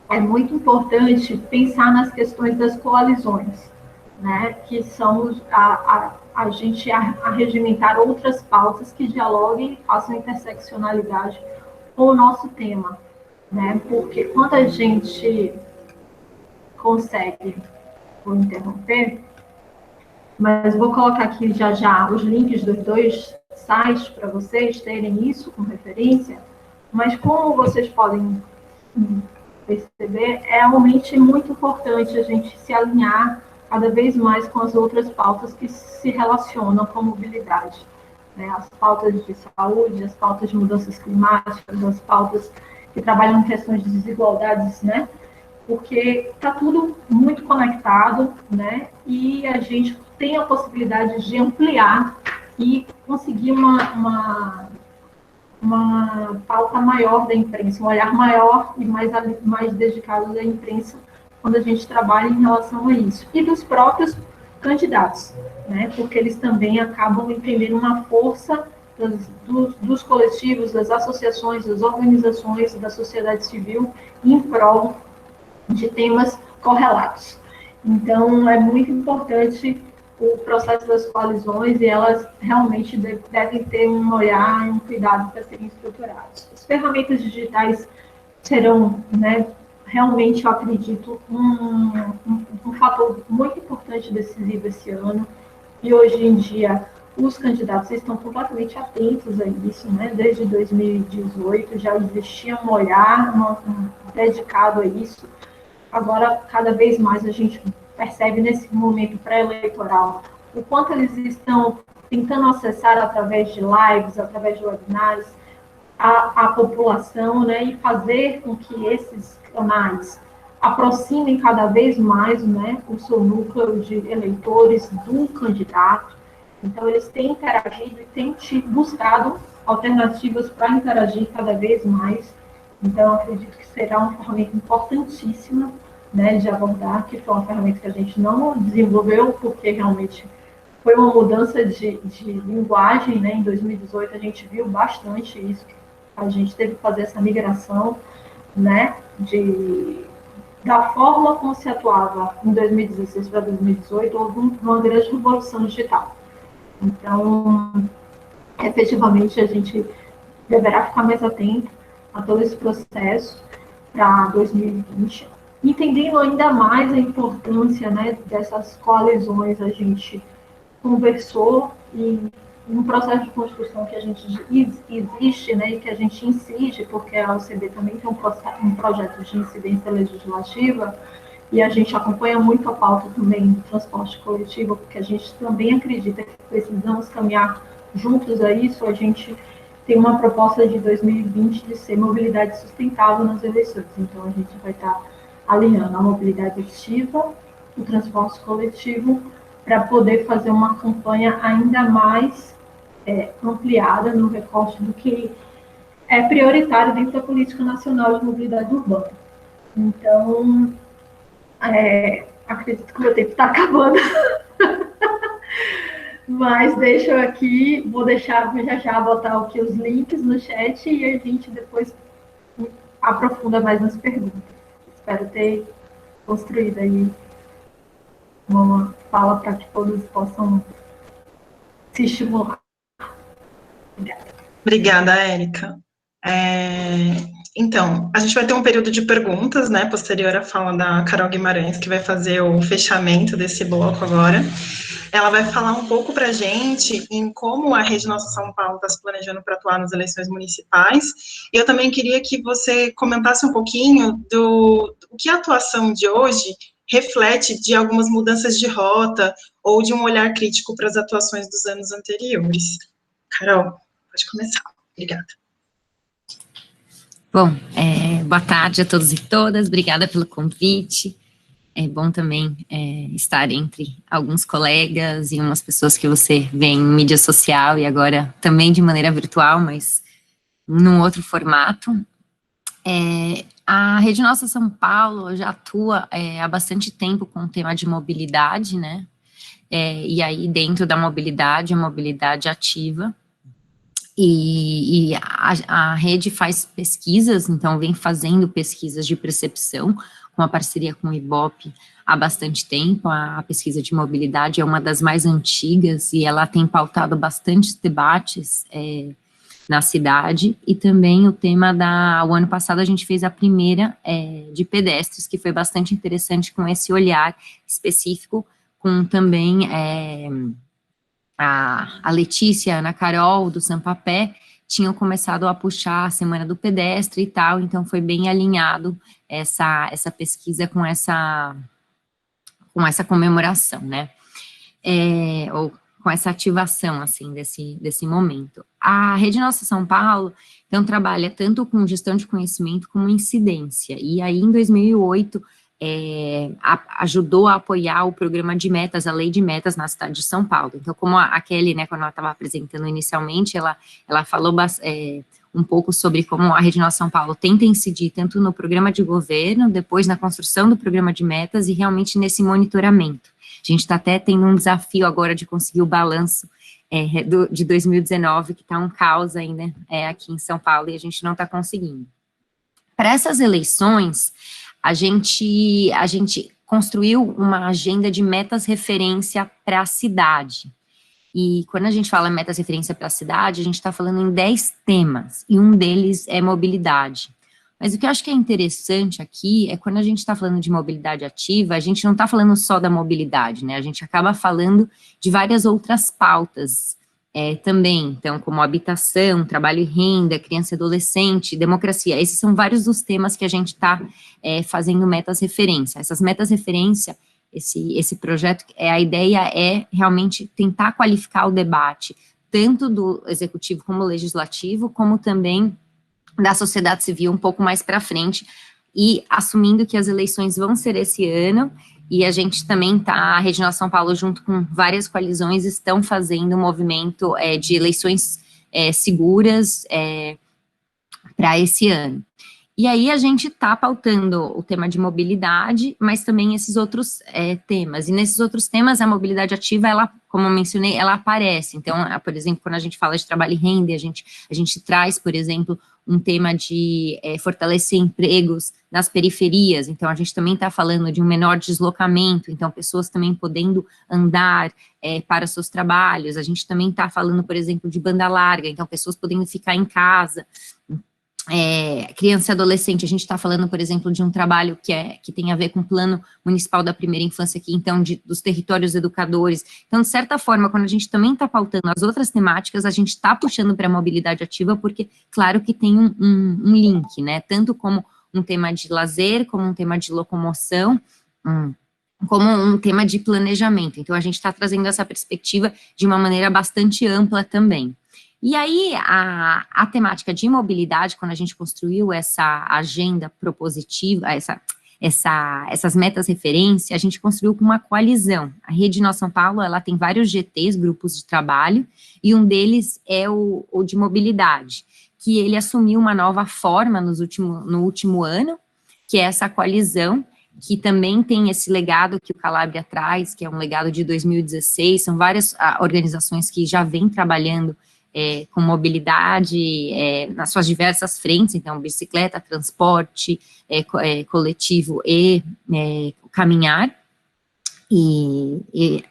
é muito importante pensar nas questões das coalizões, né, que são a gente arregimentar outras pautas que dialoguem e façam interseccionalidade com o nosso tema, né, porque quando a gente consegue, vou interromper, mas vou colocar aqui já já os links dos dois sites para vocês terem isso como referência, mas como vocês podem perceber, é realmente muito importante a gente se alinhar cada vez mais com as outras pautas que se relacionam com a mobilidade, né? As pautas de saúde, as pautas de mudanças climáticas, as pautas que trabalham em questões de desigualdades, né? Porque está tudo muito conectado, né? E a gente tem a possibilidade de ampliar e conseguir uma pauta maior da imprensa, um olhar maior e mais dedicado da imprensa quando a gente trabalha em relação a isso. E dos próprios candidatos, né? Porque eles também acabam entendendo uma força dos coletivos, das associações, das organizações, da sociedade civil em prol de temas correlatos. Então, é muito importante o processo das coalizões, e elas realmente devem ter um olhar e um cuidado para serem estruturadas. As ferramentas digitais serão, né, realmente, eu acredito, um fator muito importante decisivo esse ano, e hoje em dia os candidatos estão completamente atentos a isso, né? Desde 2018 já existia um olhar dedicado a isso. Agora, cada vez mais a gente percebe nesse momento pré-eleitoral o quanto eles estão tentando acessar através de lives, através de webinários, a população, né, e fazer com que esses canais aproximem cada vez mais, né, o seu núcleo de eleitores do candidato. Então, eles têm interagido e têm buscado alternativas para interagir cada vez mais. Então, acredito que será uma ferramenta importantíssima, né, de abordar, que foi uma ferramenta que a gente não desenvolveu, porque realmente foi uma mudança de linguagem, né? Em 2018 a gente viu bastante isso, a gente teve que fazer essa migração, né, da forma como se atuava em 2016 para 2018, houve uma grande revolução digital. Então, efetivamente, a gente deverá ficar mais atento a todo esse processo para 2020, entendendo ainda mais a importância, né, dessas coalizões. A gente conversou em um processo de construção que a gente existe, né, e que a gente incide, porque a OCB também tem um projeto de incidência legislativa, e a gente acompanha muito a pauta também do transporte coletivo, porque a gente também acredita que precisamos caminhar juntos a isso. A gente tem uma proposta de 2020 de ser mobilidade sustentável nas eleições, então a gente vai estar alinhando a mobilidade ativa, o transporte coletivo, para poder fazer uma campanha ainda mais ampliada no recorte do que é prioritário dentro da política nacional de mobilidade urbana. Então, acredito que o meu tempo está acabando, mas deixo aqui, vou deixar já botar aqui os links no chat e a gente depois aprofunda mais nas perguntas. Espero ter construído aí uma fala para que todos possam se estimular. Obrigada. Obrigada, Érica. Então, a gente vai ter um período de perguntas, né, posterior à fala da Carol Guimarães, que vai fazer o fechamento desse bloco agora. Ela vai falar um pouco para a gente em como a Rede Nossa São Paulo está se planejando para atuar nas eleições municipais. E eu também queria que você comentasse um pouquinho do que a atuação de hoje reflete de algumas mudanças de rota ou de um olhar crítico para as atuações dos anos anteriores. Carol, pode começar. Obrigada. Bom, boa tarde a todos e todas, obrigada pelo convite. É bom também estar entre alguns colegas e umas pessoas que você vê em mídia social e agora também de maneira virtual, mas num outro formato. A Rede Nossa São Paulo já atua há bastante tempo com o tema de mobilidade, né? E aí dentro da mobilidade, a mobilidade ativa. E a rede faz pesquisas, então vem fazendo pesquisas de percepção, com a parceria com o IBOP há bastante tempo. A pesquisa de mobilidade é uma das mais antigas e ela tem pautado bastantes debates na cidade, e também o tema o ano passado a gente fez a primeira de pedestres, que foi bastante interessante com esse olhar específico, com também a Letícia, a Ana Carol, do Sampapé, tinham começado a puxar a Semana do Pedestre e tal, então foi bem alinhado essa pesquisa com essa comemoração, né, ou com essa ativação, assim, desse momento. A Rede Nossa São Paulo, então, trabalha tanto com gestão de conhecimento como incidência, e aí, em 2008, ajudou a apoiar o programa de metas, a lei de metas na cidade de São Paulo. Então, como a Kelly, né, quando ela estava apresentando inicialmente, ela falou um pouco sobre como a Rede Nossa São Paulo tenta incidir tanto no programa de governo, depois na construção do programa de metas e realmente nesse monitoramento. A gente está até tendo um desafio agora de conseguir o balanço de 2019, que está um caos ainda aqui em São Paulo, e a gente não está conseguindo. Para essas eleições, a gente construiu uma agenda de metas referência para a cidade. E quando a gente fala metas referência para a cidade, a gente está falando em 10 temas, e um deles é mobilidade. Mas o que eu acho que é interessante aqui é quando a gente está falando de mobilidade ativa, a gente não está falando só da mobilidade, né? A gente acaba falando de várias outras pautas também, então, como habitação, trabalho e renda, criança e adolescente, democracia. Esses são vários dos temas que a gente está fazendo metas referência. Essas metas referência, esse projeto, a ideia é realmente tentar qualificar o debate, tanto do executivo como legislativo, como também da sociedade civil um pouco mais para frente, e assumindo que as eleições vão ser esse ano, e a gente também a Rede Nossa São Paulo, junto com várias coalizões, estão fazendo um movimento de eleições seguras para esse ano. E aí a gente está pautando o tema de mobilidade, mas também esses outros temas. E nesses outros temas, a mobilidade ativa, ela, como eu mencionei, ela aparece. Então, por exemplo, quando a gente fala de trabalho e renda, a gente traz, por exemplo, um tema de fortalecer empregos nas periferias. Então, a gente também está falando de um menor deslocamento, então, pessoas também podendo andar para seus trabalhos. A gente também está falando, por exemplo, de banda larga, então, pessoas podendo ficar em casa. Criança e adolescente, a gente está falando, por exemplo, de um trabalho que tem a ver com o Plano Municipal da Primeira Infância aqui, então, dos territórios educadores. Então, de certa forma, quando a gente também está pautando as outras temáticas, a gente está puxando para a mobilidade ativa, porque, claro que tem um link, né, tanto como um tema de lazer, como um tema de locomoção, como um tema de planejamento. Então, a gente está trazendo essa perspectiva de uma maneira bastante ampla também. E aí, a temática de mobilidade, quando a gente construiu essa agenda propositiva, essas metas referência, a gente construiu com uma coalizão. A Rede Nossa São Paulo, ela tem vários GTs, grupos de trabalho, e um deles é o de mobilidade, que ele assumiu uma nova forma no último ano, que é essa coalizão, que também tem esse legado que o Calabria traz, que é um legado de 2016, são várias organizações que já vêm trabalhando com mobilidade nas suas diversas frentes, então bicicleta, transporte, coletivo e caminhar, e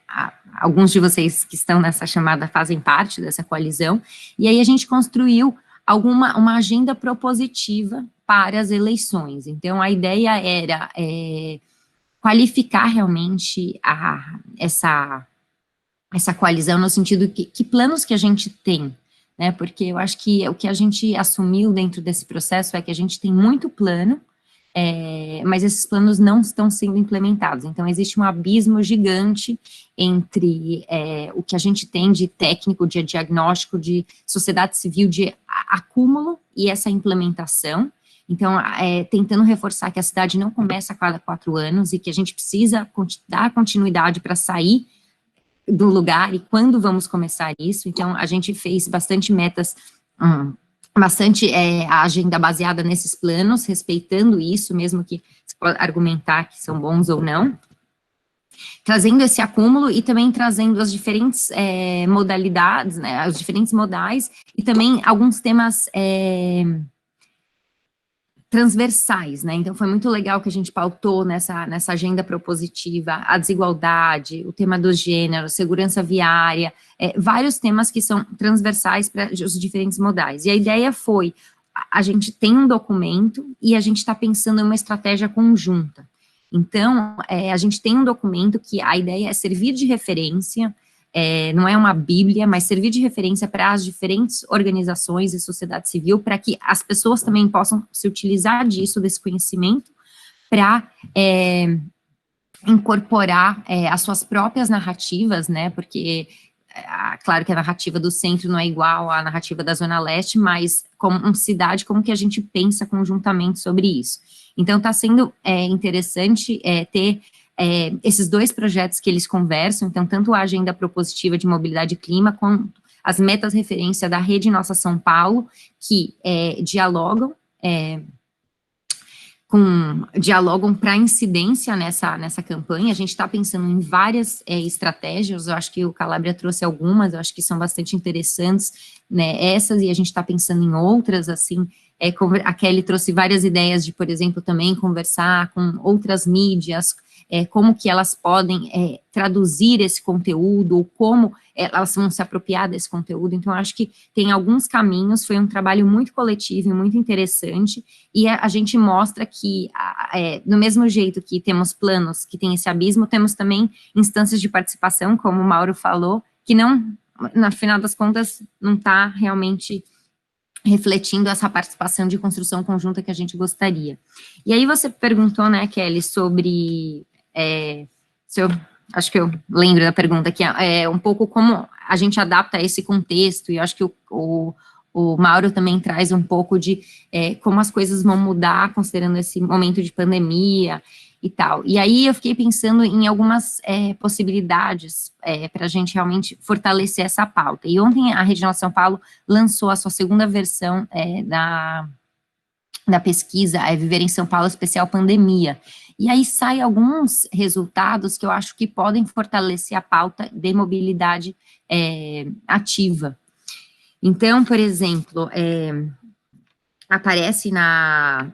alguns de vocês que estão nessa chamada fazem parte dessa coalizão, e aí a gente construiu uma agenda propositiva para as eleições. Então a ideia era qualificar realmente essa coalizão, no sentido que planos que a gente tem, né, porque eu acho que o que a gente assumiu dentro desse processo é que a gente tem muito plano, mas esses planos não estão sendo implementados, então existe um abismo gigante entre o que a gente tem de técnico, de diagnóstico, de sociedade civil, de acúmulo e essa implementação. Então, tentando reforçar que a cidade não começa a cada 4 anos e que a gente precisa dar continuidade para sair do lugar e quando vamos começar isso. Então, a gente fez bastante metas, bastante a agenda baseada nesses planos, respeitando isso, mesmo que você pode argumentar que são bons ou não, trazendo esse acúmulo e também trazendo as diferentes modalidades, né, os diferentes modais, e também alguns temas transversais, né, então foi muito legal que a gente pautou nessa agenda propositiva, a desigualdade, o tema do gênero, segurança viária, vários temas que são transversais para os diferentes modais, e a ideia foi, a gente tem um documento e a gente está pensando em uma estratégia conjunta. Então, a gente tem um documento que a ideia é servir de referência, não é uma bíblia, mas servir de referência para as diferentes organizações e sociedade civil, para que as pessoas também possam se utilizar disso, desse conhecimento, para incorporar as suas próprias narrativas, né, porque, claro que a narrativa do centro não é igual à narrativa da Zona Leste, mas como cidade, como que a gente pensa conjuntamente sobre isso. Então, está sendo interessante ter esses 2 projetos que eles conversam, então, tanto a agenda propositiva de mobilidade e clima, quanto as metas referência da Rede Nossa São Paulo, que dialogam para incidência nessa campanha. A gente está pensando em várias estratégias, eu acho que o Calabria trouxe algumas, eu acho que são bastante interessantes, né, essas, e a gente está pensando em outras, assim, a Kelly trouxe várias ideias de, por exemplo, também conversar com outras mídias, como que elas podem traduzir esse conteúdo, ou como elas vão se apropriar desse conteúdo. Então, eu acho que tem alguns caminhos, foi um trabalho muito coletivo e muito interessante, e a gente mostra que, do mesmo jeito que temos planos que tem esse abismo, temos também instâncias de participação, como o Mauro falou, que não, no final das contas, não está realmente refletindo essa participação de construção conjunta que a gente gostaria. E aí você perguntou, né, Kelly, sobre, acho que eu lembro da pergunta, que é um pouco como a gente adapta esse contexto, e acho que o Mauro também traz um pouco de como as coisas vão mudar, considerando esse momento de pandemia e tal. E aí eu fiquei pensando em algumas possibilidades para a gente realmente fortalecer essa pauta. E ontem a Rede Nossa São Paulo lançou a sua 2ª versão da pesquisa Viver em São Paulo Especial Pandemia. E aí saem alguns resultados que eu acho que podem fortalecer a pauta de mobilidade ativa. Então, por exemplo, aparece na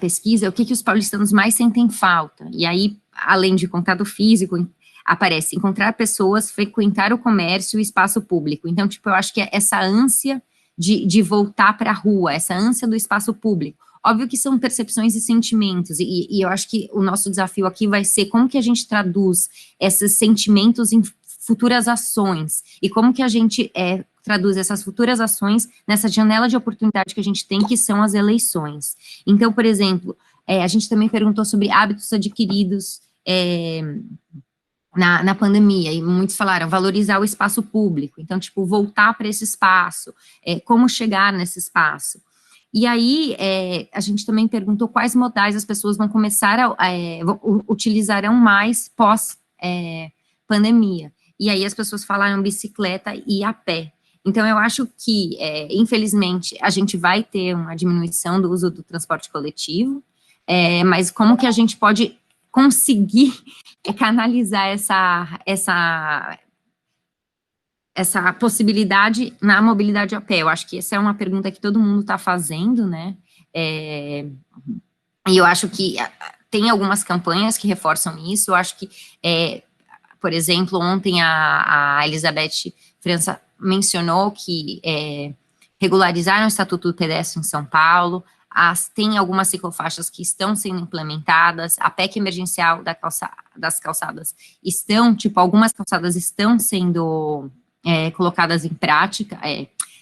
pesquisa o que os paulistanos mais sentem falta, e aí, além de contato físico, aparece encontrar pessoas, frequentar o comércio e o espaço público. Então, tipo, eu acho que é essa ânsia de voltar para a rua, essa ânsia do espaço público. Óbvio que são percepções e sentimentos, e eu acho que o nosso desafio aqui vai ser como que a gente traduz esses sentimentos em futuras ações, e como que a gente traduz essas futuras ações nessa janela de oportunidade que a gente tem, que são as eleições. Então, por exemplo, a gente também perguntou sobre hábitos adquiridos na pandemia, e muitos falaram valorizar o espaço público, então, tipo, voltar para esse espaço, como chegar nesse espaço. E aí, a gente também perguntou quais modais as pessoas vão começar utilizarão mais pós-pandemia. E aí as pessoas falaram bicicleta e a pé. Então, eu acho que, infelizmente, a gente vai ter uma diminuição do uso do transporte coletivo, mas como que a gente pode conseguir canalizar essa possibilidade na mobilidade a pé? Eu acho que essa é uma pergunta que todo mundo está fazendo, né? E eu acho que tem algumas campanhas que reforçam isso. Eu acho que, por exemplo, ontem a Elizabeth França mencionou que regularizaram o Estatuto do Pedestre em São Paulo, tem algumas ciclofaixas que estão sendo implementadas, a PEC emergencial das calçadas algumas calçadas estão sendo colocadas em prática,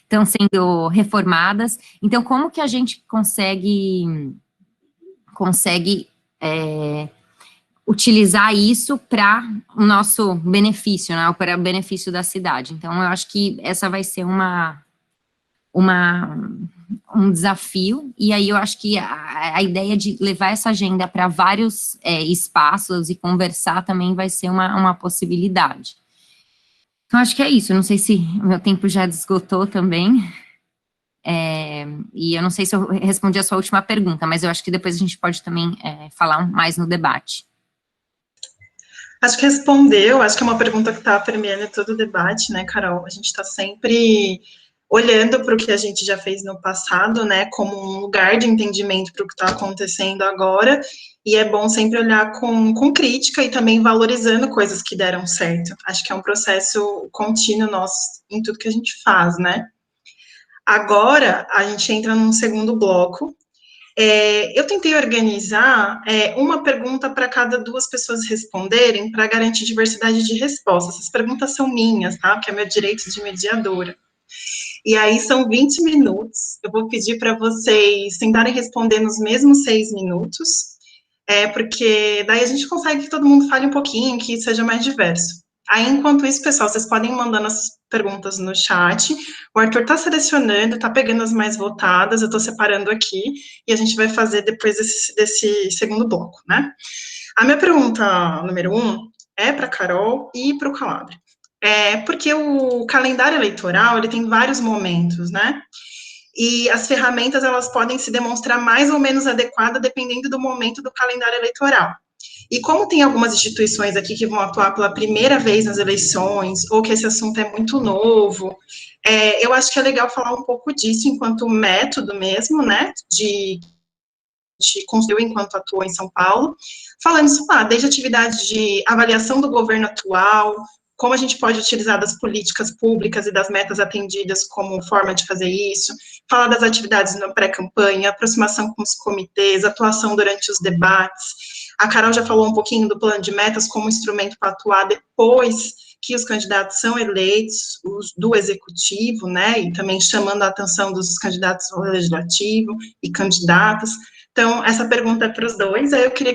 estão sendo reformadas. Então, como que a gente consegue utilizar isso para o nosso benefício, né, para o benefício da cidade? Então, eu acho que essa vai ser um desafio, e aí eu acho que a ideia de levar essa agenda para vários espaços e conversar também vai ser uma possibilidade. Então, acho que é isso. Eu não sei se o meu tempo já esgotou também, e eu não sei se eu respondi a sua última pergunta, mas eu acho que depois a gente pode também falar mais no debate. Acho que respondeu, acho que é uma pergunta que está permeando todo o debate, né, Carol? A gente está sempre olhando para o que a gente já fez no passado, né, como um lugar de entendimento para o que está acontecendo agora, e é bom sempre olhar com crítica e também valorizando coisas que deram certo. Acho que é um processo contínuo nosso em tudo que a gente faz, né? Agora, a gente entra num segundo bloco. Eu tentei organizar uma pergunta para cada 2 pessoas responderem, para garantir diversidade de respostas. Essas perguntas são minhas, tá? Porque é meu direito de mediadora. E aí são 20 minutos. Eu vou pedir para vocês tentarem responder nos mesmos 6 minutos, porque daí a gente consegue que todo mundo fale um pouquinho, que seja mais diverso. Aí, enquanto isso, pessoal, vocês podem ir mandando as perguntas no chat. O Arthur está selecionando, está pegando as mais votadas, eu estou separando aqui, e a gente vai fazer depois desse segundo bloco, né? A minha pergunta número 1 é para a Carol e para o Calabria. Porque o calendário eleitoral, ele tem vários momentos, né? E as ferramentas, elas podem se demonstrar mais ou menos adequadas dependendo do momento do calendário eleitoral. E como tem algumas instituições aqui que vão atuar pela primeira vez nas eleições, ou que esse assunto é muito novo, eu acho que é legal falar um pouco disso enquanto método mesmo, né, de construir enquanto atuou em São Paulo, falando isso lá, desde atividades de avaliação do governo atual, como a gente pode utilizar das políticas públicas e das metas atendidas como forma de fazer isso, falar das atividades na pré-campanha, aproximação com os comitês, atuação durante os debates. A Carol já falou um pouquinho do plano de metas como instrumento para atuar depois que os candidatos são eleitos, os do executivo, né, e também chamando a atenção dos candidatos ao legislativo e candidatas. Então, essa pergunta é para os dois. Aí eu queria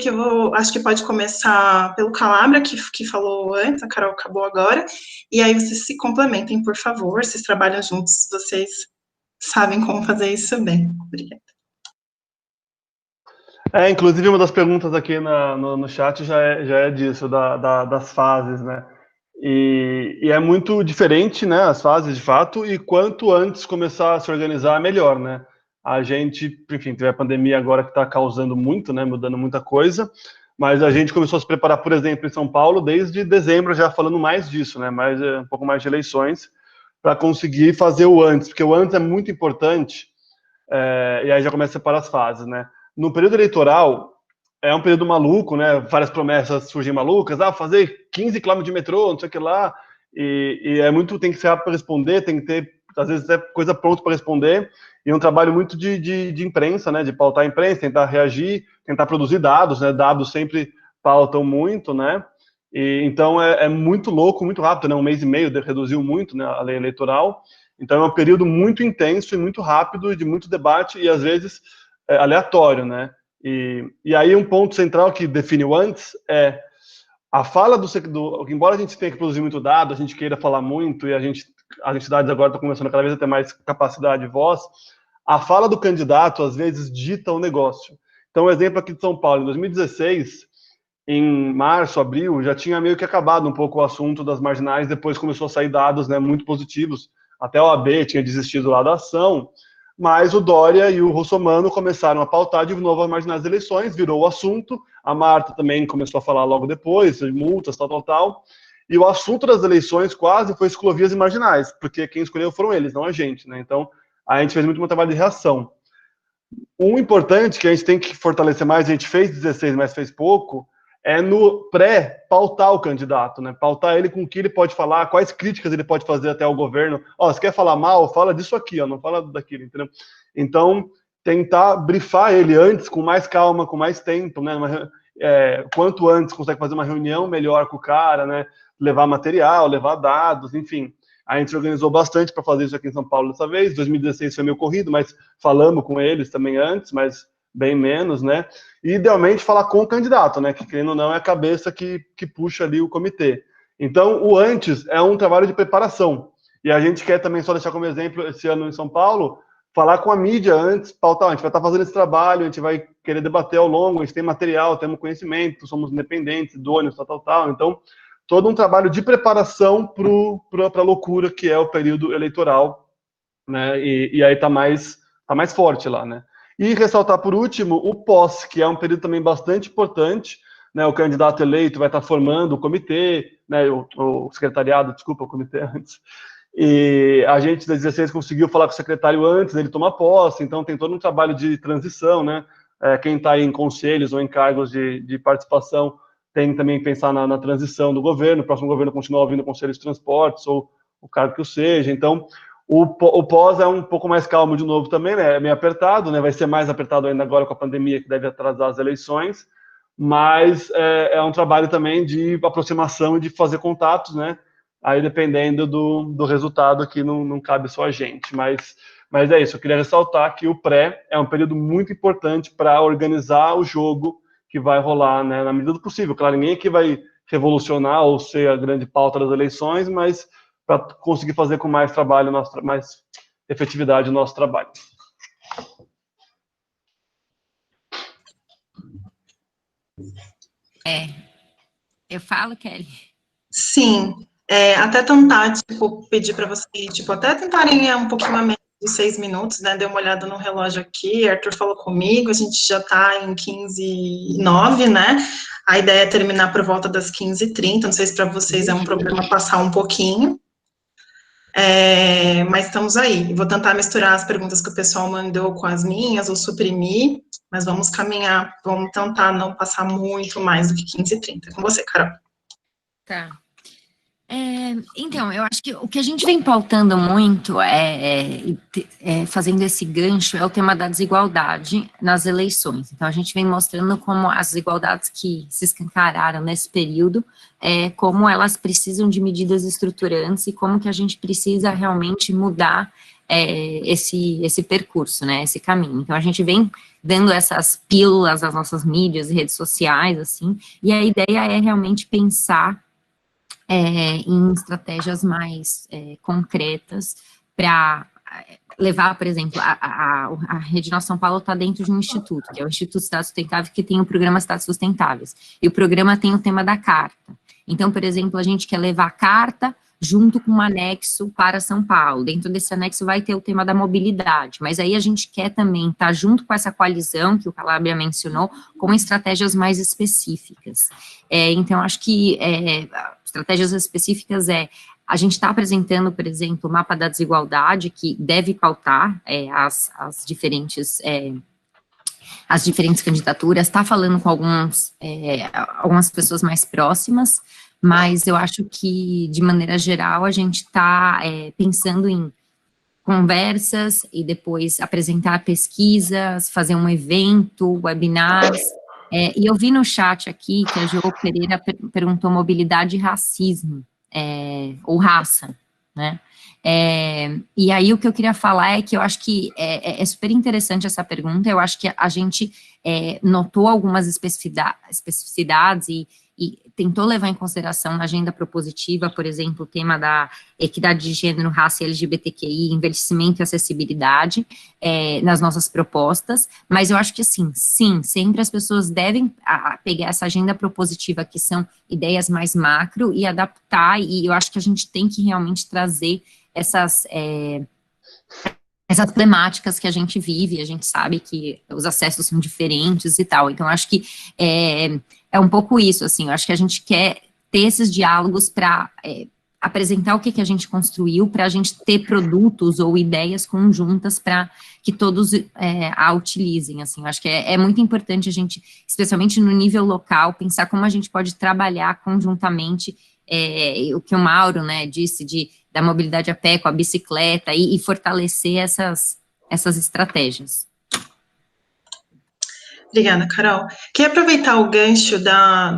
acho que pode começar pelo Calabria, que falou antes, a Carol acabou agora, e aí vocês se complementem, por favor, vocês trabalham juntos, vocês sabem como fazer isso bem. Obrigada. Inclusive, uma das perguntas aqui no chat já é disso, das fases, né? E é muito diferente, né, as fases, de fato, e quanto antes começar a se organizar, melhor, né? A gente, enfim, teve a pandemia agora que está causando muito, né, mudando muita coisa, mas a gente começou a se preparar, por exemplo, em São Paulo, desde dezembro, já falando mais disso, né, um pouco mais de eleições, para conseguir fazer o antes, porque o antes é muito importante, e aí já começa a separar as fases, né. No período eleitoral, é um período maluco, né, várias promessas surgem malucas, fazer 15 km de metrô, não sei o que lá, e é muito, tem que ser rápido para responder, tem que ter, às vezes, até coisa pronta para responder, e um trabalho muito de imprensa, né, de pautar a imprensa, tentar reagir, tentar produzir dados, né, dados sempre pautam muito, né, e então é muito louco, muito rápido, né, 1 mês e meio reduziu muito, né, a lei eleitoral, então é um período muito intenso e muito rápido, de muito debate, e às vezes aleatório, né, e aí um ponto central que define o antes é a fala embora a gente tenha que produzir muito dado, a gente queira falar muito, e as entidades agora estão começando cada vez a ter mais capacidade de voz, a fala do candidato, às vezes, dita o negócio. Então, um exemplo aqui de São Paulo, em 2016, em março, abril, já tinha meio que acabado um pouco o assunto das marginais, depois começou a sair dados, né, muito positivos, até a OAB tinha desistido lá da ação, mas o Dória e o Russomano começaram a pautar de novo as marginais das eleições, virou o assunto, a Marta também começou a falar logo depois, multas, tal, e o assunto das eleições quase foi ciclovias e marginais, porque quem escolheu foram eles, não a gente, né, então a gente fez muito um trabalho de reação. Um importante que a gente tem que fortalecer mais, a gente fez 16, mas fez pouco, é no pré-pautar o candidato, né? Pautar ele com o que ele pode falar, quais críticas ele pode fazer até ao governo. Você quer falar mal? Fala disso aqui, não fala daquilo, entendeu? Então, tentar brifar ele antes, com mais calma, com mais tempo, né? Quanto antes consegue fazer uma reunião melhor com o cara, né? Levar material, levar dados, enfim. A gente organizou bastante para fazer isso aqui em São Paulo dessa vez. 2016 foi meio corrido, mas falamos com eles também antes, mas bem menos, né? E, idealmente, falar com o candidato, né? Que, querendo ou não, é a cabeça que puxa ali o comitê. Então, o antes é um trabalho de preparação. E a gente quer também, só deixar como exemplo, esse ano em São Paulo, falar com a mídia antes, pautar, a gente vai estar fazendo esse trabalho, a gente vai querer debater ao longo, a gente tem material, temos conhecimento, somos independentes, idôneos, tal. Então, todo um trabalho de preparação para a loucura que é o período eleitoral, né? E aí tá mais forte lá, né? E ressaltar, por último, o pós, que é um período também bastante importante, né? O candidato eleito vai estar formando o comitê, né? O secretariado, desculpa, o comitê antes. E a gente, das 16, conseguiu falar com o secretário antes dele tomar posse, então tem todo um trabalho de transição, né? Quem está em conselhos ou em cargos de participação tem também que pensar na transição do governo, o próximo governo continua ouvindo o Conselho de Transportes ou o cargo que o seja. Então, o pós é um pouco mais calmo de novo também, né? É meio apertado, né? Vai ser mais apertado ainda agora com a pandemia, que deve atrasar as eleições, mas é um trabalho também de aproximação e de fazer contatos, né? Aí, dependendo do resultado, aqui não cabe só a gente. Mas é isso, eu queria ressaltar que o pré é um período muito importante para organizar o jogo que vai rolar, né, na medida do possível. Claro, ninguém aqui vai revolucionar ou ser a grande pauta das eleições, mas para conseguir fazer com mais trabalho, mais efetividade o nosso trabalho. Eu falo, Kelly? Sim, até tentar, tipo, pedir para vocês, tipo, até tentarem um pouquinho a menos de 6 minutos, né, dei uma olhada no relógio aqui, Arthur falou comigo, a gente já está em 15:09, né, a ideia é terminar por volta das 15:30, não sei se para vocês é um problema passar um pouquinho, mas estamos aí, vou tentar misturar as perguntas que o pessoal mandou com as minhas, ou suprimir, mas vamos caminhar, vamos tentar não passar muito mais do que 15:30, com você, Carol. Tá. Então, eu acho que o que a gente vem pautando muito, fazendo esse gancho, é o tema da desigualdade nas eleições. Então, a gente vem mostrando como as desigualdades que se escancararam nesse período, como elas precisam de medidas estruturantes e como que a gente precisa realmente mudar esse percurso, né, esse caminho. Então, a gente vem dando essas pílulas às nossas mídias e redes sociais, assim, e a ideia é realmente pensar em estratégias mais concretas para levar, por exemplo, a Rede Nossa São Paulo está dentro de um instituto, que é o Instituto Cidades Sustentáveis, que tem o programa Cidades Sustentáveis, e o programa tem o tema da carta. Então, por exemplo, a gente quer levar a carta junto com um anexo para São Paulo. Dentro desse anexo vai ter o tema da mobilidade, mas aí a gente quer também estar junto com essa coalizão que o Calabria mencionou, com estratégias mais específicas. Então, acho que estratégias específicas a gente está apresentando, por exemplo, o mapa da desigualdade, que deve pautar as diferentes candidaturas, está falando com algumas pessoas mais próximas, mas eu acho que, de maneira geral, a gente está pensando em conversas e depois apresentar pesquisas, fazer um evento, webinars. E eu vi no chat aqui que a Jo Pereira perguntou mobilidade e racismo, ou raça, né? E aí o que eu queria falar é que eu acho que é super interessante essa pergunta, eu acho que a gente notou algumas especificidades e tentou levar em consideração na agenda propositiva, por exemplo, o tema da equidade de gênero, raça e LGBTQI, envelhecimento e acessibilidade, nas nossas propostas, mas eu acho que sim, sempre as pessoas devem pegar essa agenda propositiva, que são ideias mais macro, e adaptar, e eu acho que a gente tem que realmente trazer essas problemáticas que a gente vive, a gente sabe que os acessos são diferentes e tal, então acho que é um pouco isso, assim, eu acho que a gente quer ter esses diálogos para apresentar o que a gente construiu, para a gente ter produtos ou ideias conjuntas para que todos a utilizem, assim, eu acho que é muito importante a gente, especialmente no nível local, pensar como a gente pode trabalhar conjuntamente, o que o Mauro, né, disse da mobilidade a pé com a bicicleta e fortalecer essas estratégias. Obrigada, Carol. Queria aproveitar o gancho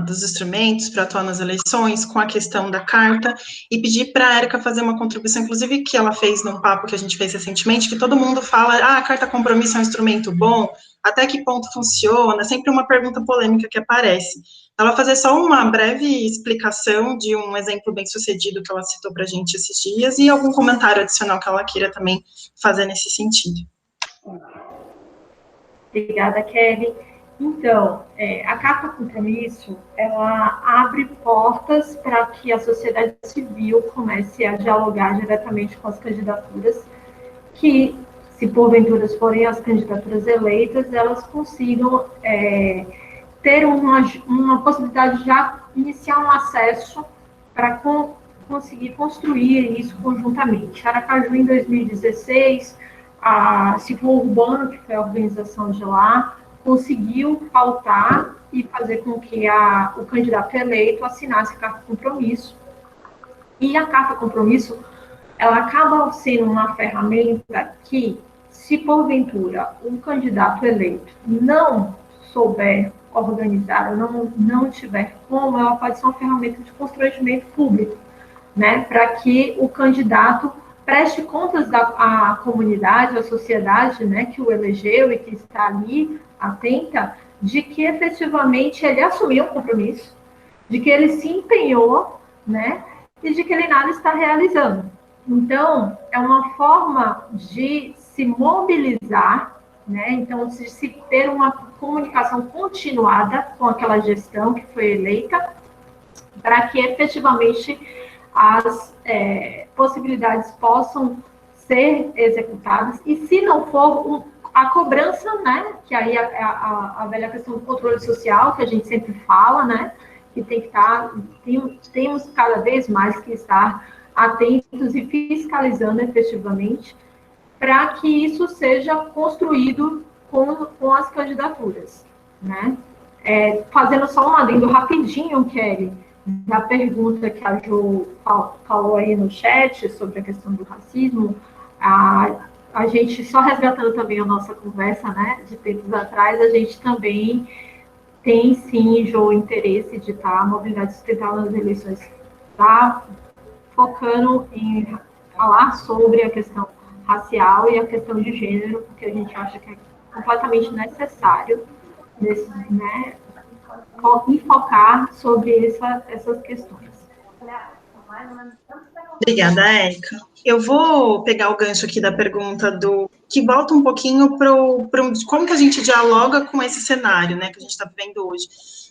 dos instrumentos para atuar nas eleições com a questão da carta e pedir para a Érica fazer uma contribuição, inclusive que ela fez num papo que a gente fez recentemente, que todo mundo fala, a carta compromisso é um instrumento bom, até que ponto funciona, sempre uma pergunta polêmica que aparece. Ela fazer só uma breve explicação de um exemplo bem sucedido que ela citou para a gente esses dias e algum comentário adicional que ela queira também fazer nesse sentido. Obrigada, Kelly. Então, a Carta Compromisso, ela abre portas para que a sociedade civil comece a dialogar diretamente com as candidaturas, que, se porventura forem as candidaturas eleitas, elas consigam ter uma possibilidade de já iniciar um acesso para conseguir construir isso conjuntamente. Aracaju, em 2016, a Ciclo Urbano, que foi a organização de lá, conseguiu pautar e fazer com que o candidato eleito assinasse a Carta Compromisso. E a Carta Compromisso, ela acaba sendo uma ferramenta que, se porventura o candidato eleito não souber organizar, ou não tiver como, ela pode ser uma ferramenta de constrangimento público, né, para que o candidato preste contas à comunidade, à sociedade, né, que o elegeu e que está ali atenta, de que efetivamente ele assumiu um compromisso, de que ele se empenhou, né, e de que ele nada está realizando. Então, é uma forma de se mobilizar, né, então, de se ter uma comunicação continuada com aquela gestão que foi eleita, para que efetivamente as possibilidades possam ser executadas, e se não for a cobrança, né, que aí a velha questão do controle social, que a gente sempre fala, né, que tem que estar, temos cada vez mais que estar atentos e fiscalizando efetivamente, para que isso seja construído com as candidaturas, né. Fazendo só um adendo rapidinho, Kelly, da pergunta que a Jo falou aí no chat sobre a questão do racismo, a gente, só resgatando também a nossa conversa, né, de tempos atrás, a gente também tem, sim, Jo, interesse de estar a mobilidade sustentável nas eleições, tá focando em falar sobre a questão racial e a questão de gênero, porque a gente acha que é completamente necessário, né, focar sobre essas questões. Obrigada, Érica. Eu vou pegar o gancho aqui da pergunta que volta um pouquinho para como que a gente dialoga com esse cenário, né, que a gente está vivendo hoje.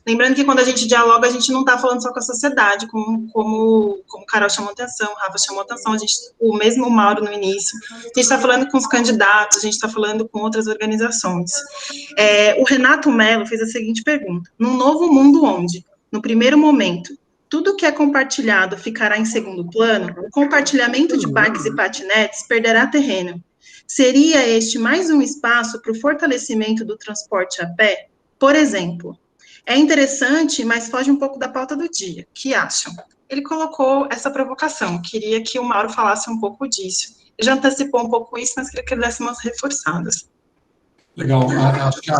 Lembrando que quando a gente dialoga, a gente não está falando só com a sociedade, como Carol chamou atenção, Rafa chamou atenção, o mesmo Mauro no início, a gente está falando com os candidatos, a gente está falando com outras organizações. O Renato Mello fez a seguinte pergunta: num novo mundo onde, no primeiro momento, tudo que é compartilhado ficará em segundo plano, o compartilhamento de bikes e patinetes perderá terreno. Seria este mais um espaço para o fortalecimento do transporte a pé? Por exemplo, é interessante, mas foge um pouco da pauta do dia. O que acham? Ele colocou essa provocação, queria que o Mauro falasse um pouco disso. Ele já antecipou um pouco isso, mas queria que ele desse umas reforçadas. Legal, acho que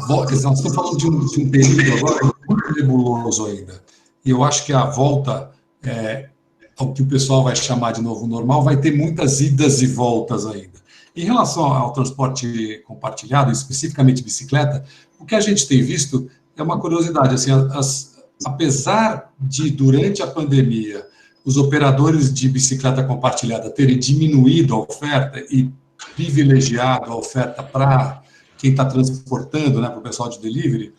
volta, nós estamos falando de um período agora muito nebuloso ainda, e eu acho que a volta, ao que o pessoal vai chamar de novo normal, vai ter muitas idas e voltas ainda. Em relação ao transporte compartilhado, especificamente bicicleta, o que a gente tem visto é uma curiosidade, assim, apesar de, durante a pandemia, os operadores de bicicleta compartilhada terem diminuído a oferta e privilegiado a oferta para quem está transportando, né, para o pessoal de delivery,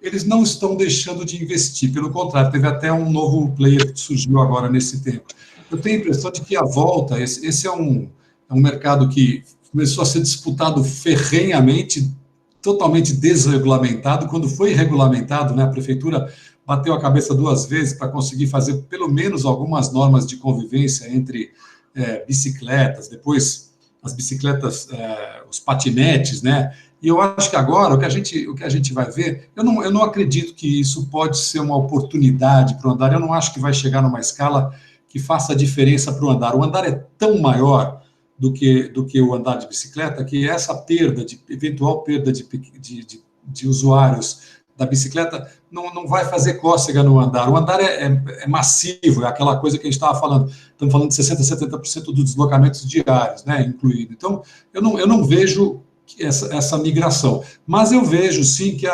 eles não estão deixando de investir, pelo contrário, teve até um novo player que surgiu agora nesse tempo. Eu tenho a impressão de que a volta, esse é um mercado que começou a ser disputado ferrenhamente, totalmente desregulamentado. Quando foi regulamentado, né, a prefeitura bateu a cabeça 2 vezes para conseguir fazer pelo menos algumas normas de convivência entre bicicletas, depois as bicicletas, os patinetes, né? E eu acho que agora o que a gente vai ver, eu não acredito que isso pode ser uma oportunidade para o andar, eu não acho que vai chegar numa escala que faça diferença para o andar. O andar é tão maior do que o andar de bicicleta, que essa eventual perda de usuários da bicicleta não vai fazer cócega no andar. O andar é massivo, é aquela coisa que a gente estava falando. Estamos falando de 60%, 70% dos deslocamentos diários, né, incluído. Então, eu não vejo essa migração. Mas eu vejo, sim, que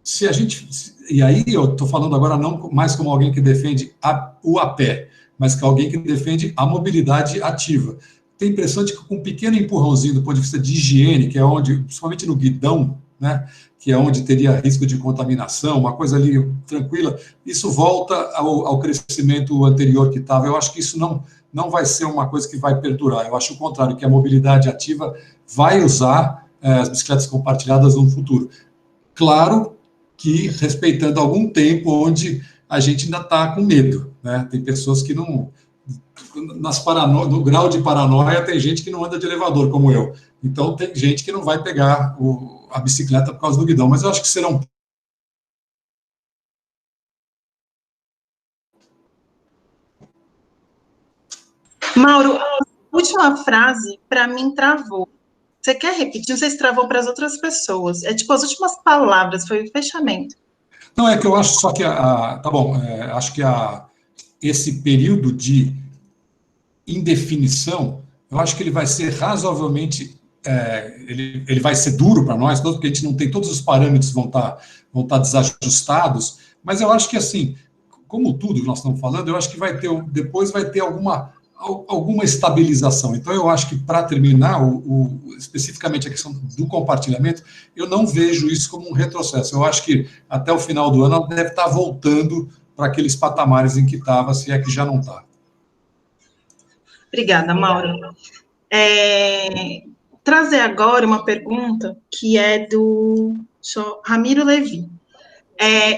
se a gente... E aí eu estou falando agora não mais como alguém que defende o a pé, mas que alguém que defende a mobilidade ativa. tem a impressão de que com um pequeno empurrãozinho do ponto de vista de higiene, que é onde, principalmente no guidão, né, que é onde teria risco de contaminação, uma coisa ali tranquila, isso volta ao crescimento anterior que estava. Eu acho que isso não vai ser uma coisa que vai perdurar. Eu acho o contrário, que a mobilidade ativa vai usar as bicicletas compartilhadas no futuro. Claro que respeitando algum tempo onde a gente ainda está com medo, né? Tem pessoas que não... no grau de paranoia, tem gente que não anda de elevador, como eu. Então, tem gente que não vai pegar a bicicleta por causa do guidão, mas eu acho que serão... Mauro, a última frase, para mim, travou. Você quer repetir? Não sei se travou para as outras pessoas. É tipo as últimas palavras, foi o fechamento. Não, é que eu acho só que tá bom, acho que esse período de indefinição, eu acho que ele vai ser razoavelmente, ele vai ser duro para nós, porque a gente não tem todos os parâmetros vão estar desajustados, mas eu acho que, assim, como tudo que nós estamos falando, eu acho que depois vai ter alguma estabilização. Então, eu acho que, para terminar, especificamente a questão do compartilhamento, eu não vejo isso como um retrocesso. Eu acho que, até o final do ano, ela deve estar voltando para aqueles patamares em que estava, se é que já não está. Obrigada, Mauro. Trazer agora uma pergunta que é do Ramiro Levi.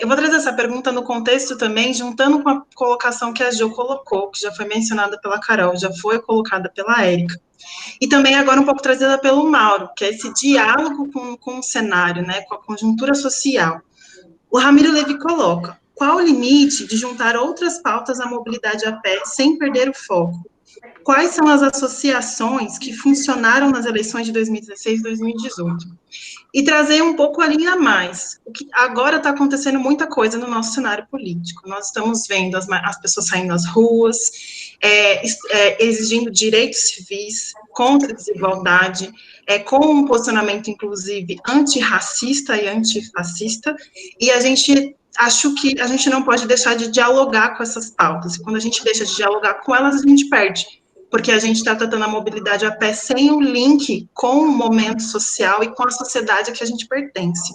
Eu vou trazer essa pergunta no contexto também, juntando com a colocação que a Jo colocou, que já foi mencionada pela Carol, já foi colocada pela Érica, e também agora um pouco trazida pelo Mauro, que é esse diálogo com o cenário, né, com a conjuntura social. O Ramiro Levi coloca: qual o limite de juntar outras pautas à mobilidade a pé sem perder o foco? Quais são as associações que funcionaram nas eleições de 2016 e 2018? E trazer um pouco a linha a mais. Agora está acontecendo muita coisa no nosso cenário político. Nós estamos vendo as pessoas saindo às ruas, exigindo direitos civis, contra a desigualdade, com um posicionamento, inclusive, antirracista e antifascista, e acho que a gente não pode deixar de dialogar com essas pautas. E quando a gente deixa de dialogar com elas, a gente perde, porque a gente está tratando a mobilidade a pé sem o link com o momento social e com a sociedade a que a gente pertence.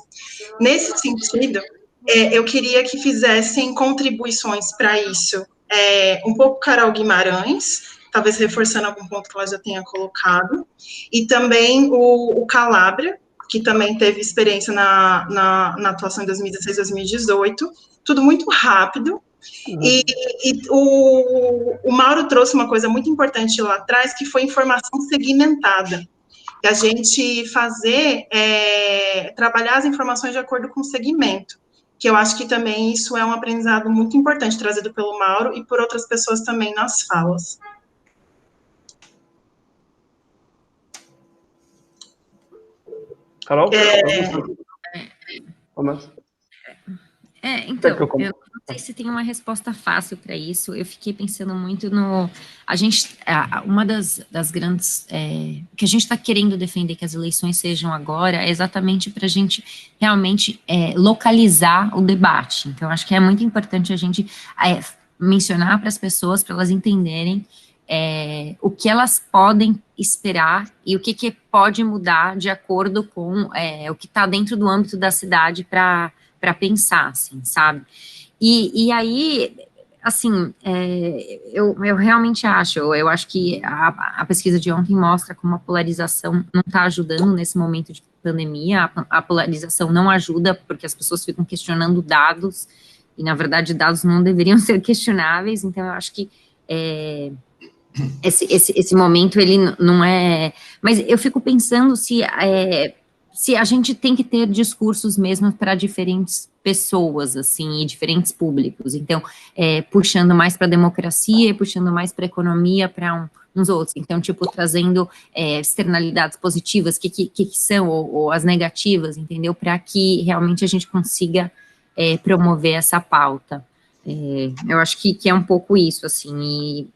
Nesse sentido, eu queria que fizessem contribuições para isso, um pouco Carol Guimarães, talvez reforçando algum ponto que ela já tenha colocado, e também o Calabria, que também teve experiência na atuação em 2016, 2018, tudo muito rápido. E o Mauro trouxe uma coisa muito importante lá atrás, que foi informação segmentada. E a gente trabalhar as informações de acordo com o segmento, que eu acho que também isso é um aprendizado muito importante, trazido pelo Mauro e por outras pessoas também nas falas. Carol? Então, eu não sei se tem uma resposta fácil para isso. Eu fiquei pensando muito uma das grandes, que a gente está querendo defender que as eleições sejam agora, é exatamente para a gente realmente localizar o debate. Então, acho que é muito importante a gente mencionar para as pessoas, para elas entenderem o que elas podem esperar e o que pode mudar de acordo com o que está dentro do âmbito da cidade para pensar, assim, sabe? E aí, assim, eu realmente acho que a pesquisa de ontem mostra como a polarização não está ajudando nesse momento de pandemia, a polarização não ajuda porque as pessoas ficam questionando dados, e na verdade dados não deveriam ser questionáveis, então eu acho que esse momento, ele não é... Mas eu fico pensando se a gente tem que ter discursos mesmo para diferentes pessoas, assim, e diferentes públicos. Então, puxando mais para a democracia, puxando mais para a economia, para uns outros. Então, tipo, trazendo externalidades positivas, que são, ou as negativas, entendeu? Para que realmente a gente consiga promover essa pauta. Eu acho que é um pouco isso, assim,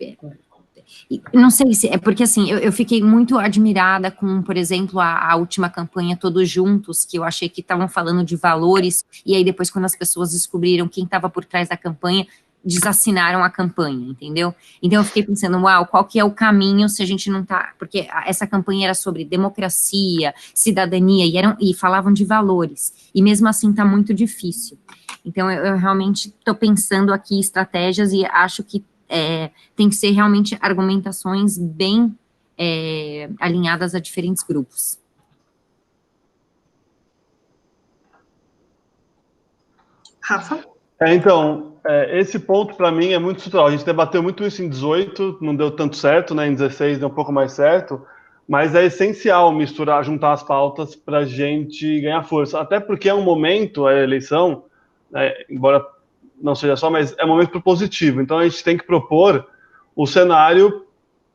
não sei se, porque assim, eu fiquei muito admirada com, por exemplo, a última campanha Todos Juntos, que eu achei que estavam falando de valores, e aí depois quando as pessoas descobriram quem estava por trás da campanha, desassinaram a campanha, entendeu? Então eu fiquei pensando, uau, qual que é o caminho se a gente não tá... Porque essa campanha era sobre democracia, cidadania, e falavam de valores, e mesmo assim tá muito difícil. Então eu realmente estou pensando aqui estratégias e acho que tem que ser realmente argumentações bem alinhadas a diferentes grupos. Rafa? Então, esse ponto para mim é muito estrutural. A gente debateu muito isso em 18, não deu tanto certo, né? Em 16 deu um pouco mais certo, mas é essencial misturar, juntar as pautas para a gente ganhar força. Até porque é um momento, a eleição, embora não seja só, mas é um momento propositivo. Então a gente tem que propor o cenário,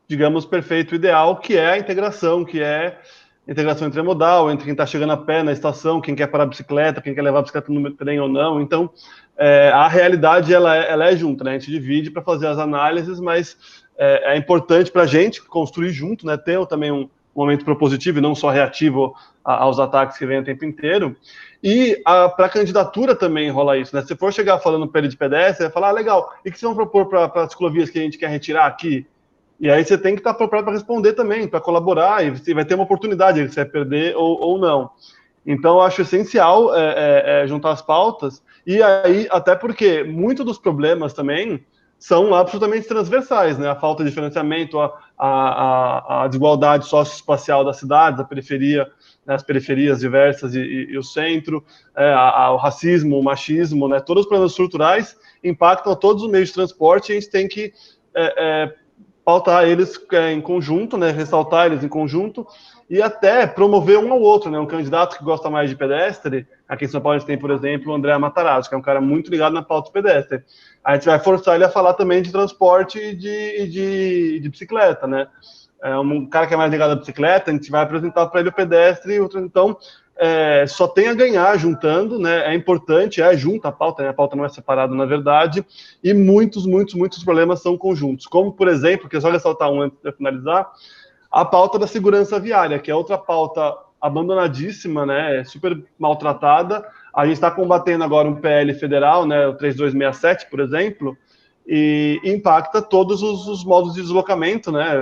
digamos, perfeito, ideal, que é a integração, que é integração intermodal, entre quem está chegando a pé na estação, quem quer parar a bicicleta, quem quer levar a bicicleta no trem ou não. Então, a realidade, ela é junta, né? A gente divide para fazer as análises, mas é importante para a gente construir junto, né? Ter também um momento propositivo e não só reativo aos ataques que vêm o tempo inteiro. E para a candidatura também rola isso, né? Se for chegar falando de pedestre, vai falar, legal, e o que vocês vão propor para as ciclovias que a gente quer retirar aqui? E aí você tem que estar preparado para responder também, para colaborar, e você vai ter uma oportunidade, se vai perder ou não. Então, eu acho essencial juntar as pautas, e aí, até porque muitos dos problemas também são absolutamente transversais, né? A falta de financiamento, a desigualdade socioespacial das cidades, a periferia, né? As periferias diversas e o centro, o racismo, o machismo, né? Todos os problemas estruturais impactam todos os meios de transporte, e a gente tem que pautar eles em conjunto, né, ressaltar eles em conjunto, e até promover um ao outro, né, um candidato que gosta mais de pedestre, aqui em São Paulo a gente tem, por exemplo, o André Matarazzo, que é um cara muito ligado na pauta pedestre, a gente vai forçar ele a falar também de transporte e de bicicleta, né, um cara que é mais ligado à bicicleta, a gente vai apresentar para ele o pedestre, então, só tem a ganhar juntando, né? É importante, junta a pauta, né? A pauta não é separada, na verdade, e muitos problemas são conjuntos, como, por exemplo, que é só ressaltar um antes de finalizar, a pauta da segurança viária, que é outra pauta abandonadíssima, né? Super maltratada. A gente está combatendo agora um PL federal, né? O 3267, por exemplo, e impacta todos os modos de deslocamento, né?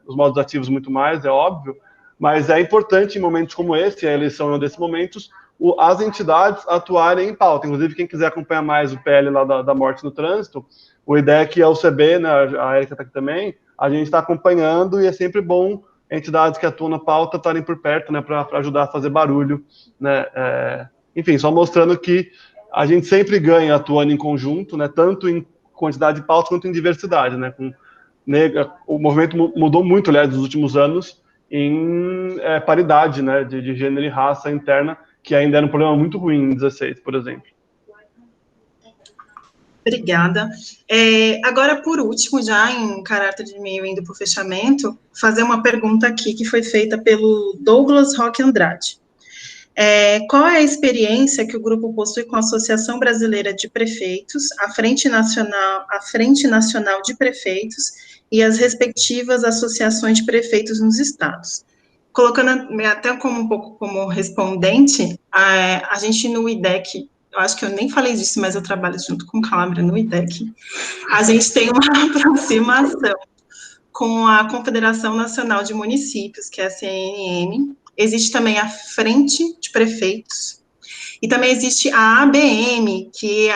Os modos ativos muito mais, é óbvio, mas é importante em momentos como esse, a eleição é um desses momentos, as entidades atuarem em pauta. Inclusive, quem quiser acompanhar mais o PL lá da morte no trânsito, o IDEC e a UCB, né, a Erika está aqui também, a gente está acompanhando e é sempre bom entidades que atuam na pauta estarem por perto, né, para ajudar a fazer barulho, né, enfim, só mostrando que a gente sempre ganha atuando em conjunto, né, tanto em quantidade de pautas quanto em diversidade, né, o movimento mudou muito, aliás, nos últimos anos, em paridade, né, de gênero e raça interna, que ainda era um problema muito ruim em 16, por exemplo. Obrigada. Agora, por último, já em caráter de meio indo para o fechamento, fazer uma pergunta aqui que foi feita pelo Douglas Roque Andrade. Qual é a experiência que o grupo possui com a Associação Brasileira de Prefeitos, a Frente Nacional de Prefeitos e as respectivas associações de prefeitos nos estados? Colocando até um pouco como respondente, a gente no IDEC, eu acho que eu nem falei disso, mas eu trabalho junto com o Calabria no IDEC, a gente tem uma aproximação com a Confederação Nacional de Municípios, que é a CNM, existe também a Frente de Prefeitos, e também existe a ABM, que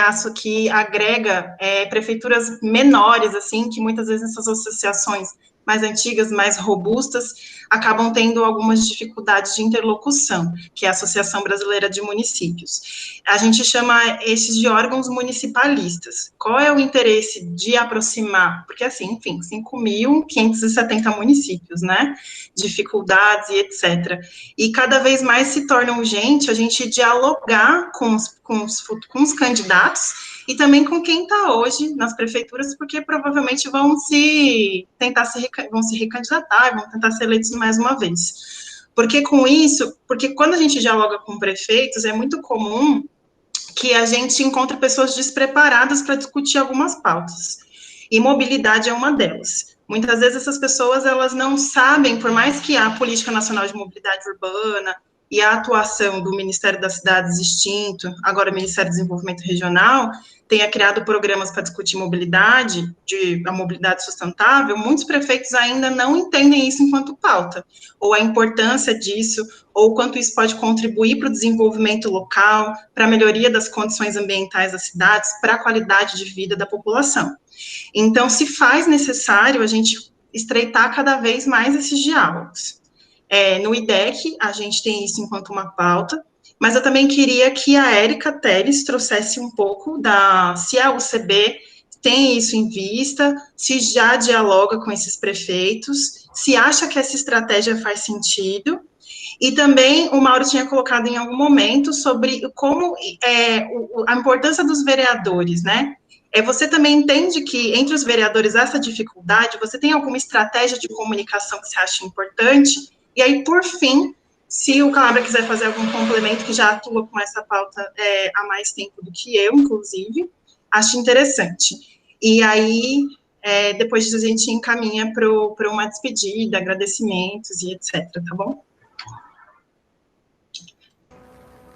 agrega prefeituras menores, assim, que muitas vezes essas associações mais antigas, mais robustas, acabam tendo algumas dificuldades de interlocução, que é a Associação Brasileira de Municípios. A gente chama esses de órgãos municipalistas. Qual é o interesse de aproximar? Porque, assim, enfim, 5.570 municípios, né? Dificuldades e etc. E cada vez mais se torna urgente a gente dialogar com os candidatos e também com quem está hoje nas prefeituras, porque provavelmente vão se recandidatar, vão tentar ser eleitos mais uma vez. Porque quando a gente dialoga com prefeitos, é muito comum que a gente encontre pessoas despreparadas para discutir algumas pautas. E mobilidade é uma delas. Muitas vezes essas pessoas, elas não sabem, por mais que a Política Nacional de Mobilidade Urbana, e a atuação do Ministério das Cidades extinto, agora Ministério do Desenvolvimento Regional, tenha criado programas para discutir mobilidade, a mobilidade sustentável, muitos prefeitos ainda não entendem isso enquanto pauta, ou a importância disso, ou quanto isso pode contribuir para o desenvolvimento local, para a melhoria das condições ambientais das cidades, para a qualidade de vida da população. Então, se faz necessário a gente estreitar cada vez mais esses diálogos. No IDEC, a gente tem isso enquanto uma pauta, mas eu também queria que a Érica Teles trouxesse um pouco se a UCB tem isso em vista, se já dialoga com esses prefeitos, se acha que essa estratégia faz sentido, e também o Mauro tinha colocado em algum momento sobre como a importância dos vereadores, né? Você também entende que entre os vereadores essa dificuldade, você tem alguma estratégia de comunicação que você acha importante? E aí, por fim, se o Calabria quiser fazer algum complemento, que já atua com essa pauta há mais tempo do que eu, inclusive, acho interessante. E aí, depois disso, a gente encaminha para uma despedida, agradecimentos e etc, tá bom?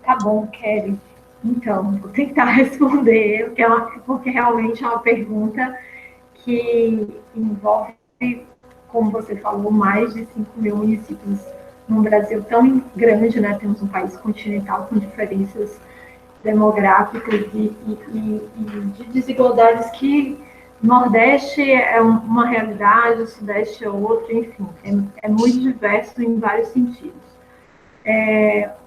Tá bom, Kelly. Então, vou tentar responder, porque realmente é uma pergunta que envolve, como você falou, mais de 5.000 municípios num Brasil tão grande, né? Temos um país continental com diferenças demográficas e de desigualdades que o Nordeste é uma realidade, o Sudeste é outra, enfim, é muito diverso em vários sentidos.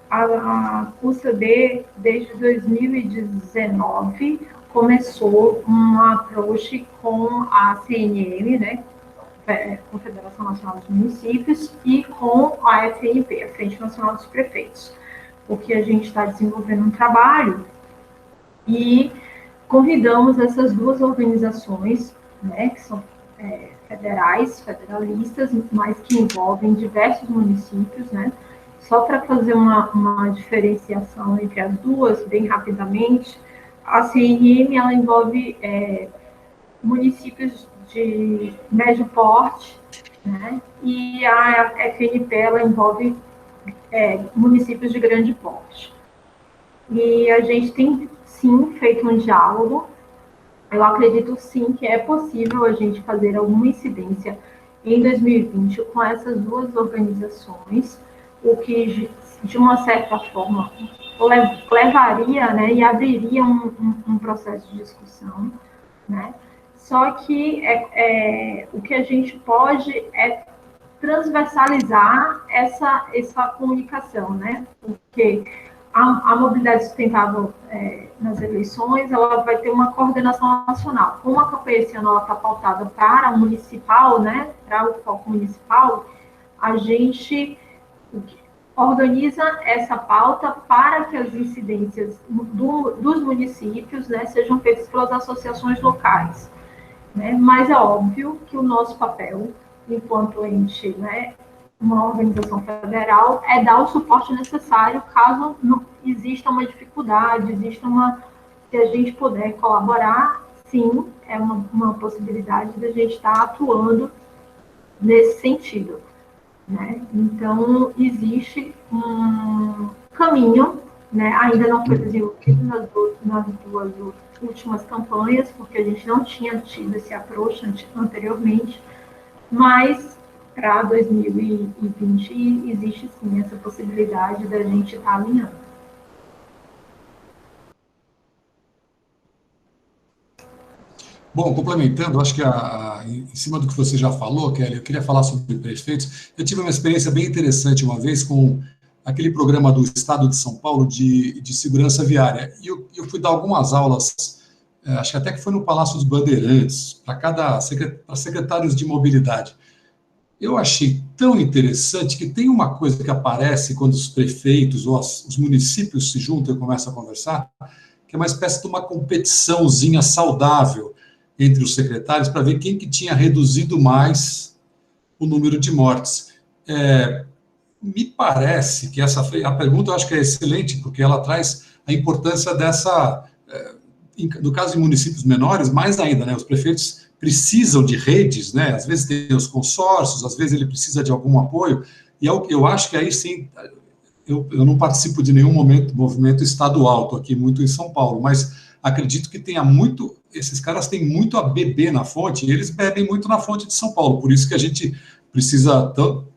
A UCB, desde 2019, começou um approach com a CNM, né, Confederação Nacional dos Municípios, e com a FNP, a Frente Nacional dos Prefeitos, porque a gente está desenvolvendo um trabalho e convidamos essas duas organizações, né, que são federalistas, mas que envolvem diversos municípios, né. Só para fazer uma diferenciação entre as duas, bem rapidamente, a CNM, ela envolve municípios de médio porte, né, e a FNP, ela envolve municípios de grande porte. E a gente tem, sim, feito um diálogo. Eu acredito, sim, que é possível a gente fazer alguma incidência em 2020 com essas duas organizações, o que, de uma certa forma, levaria, né, e abriria um processo de discussão, né? Só que o que a gente pode é transversalizar essa comunicação, né? Porque a mobilidade sustentável nas eleições, ela vai ter uma coordenação nacional. Como a campanha esse ano está pautada para o municipal, né, para o foco municipal, a gente organiza essa pauta para que as incidências dos municípios, né, sejam feitas pelas associações locais, né? Mas é óbvio que o nosso papel, enquanto ente, né, uma organização federal, é dar o suporte necessário caso não exista uma dificuldade, se a gente puder colaborar, sim, é uma possibilidade de a gente estar atuando nesse sentido, né? Então, existe um caminho, né? Ainda não foi desenvolvido nas duas últimas campanhas, porque a gente não tinha tido esse approach anteriormente, mas para 2020 existe sim essa possibilidade da gente estar alinhando. Bom, complementando, acho que em cima do que você já falou, Kelly, eu queria falar sobre prefeitos. Eu tive uma experiência bem interessante uma vez com aquele programa do Estado de São Paulo de segurança viária. E eu fui dar algumas aulas, acho que até que foi no Palácio dos Bandeirantes, para secretários de mobilidade. Eu achei tão interessante que tem uma coisa que aparece quando os prefeitos ou os municípios se juntam e começam a conversar, que é uma espécie de uma competiçãozinha saudável entre os secretários para ver quem que tinha reduzido mais o número de mortes. Me parece que a pergunta eu acho que é excelente, porque ela traz a importância dessa, no caso de municípios menores, mais ainda, né, os prefeitos precisam de redes, né, às vezes tem os consórcios, às vezes ele precisa de algum apoio, e eu acho que aí sim eu não participo de nenhum movimento estadual, estou aqui muito em São Paulo, mas acredito que tenha muito, esses caras têm muito a beber na fonte, e eles bebem muito na fonte de São Paulo, por isso que a gente precisa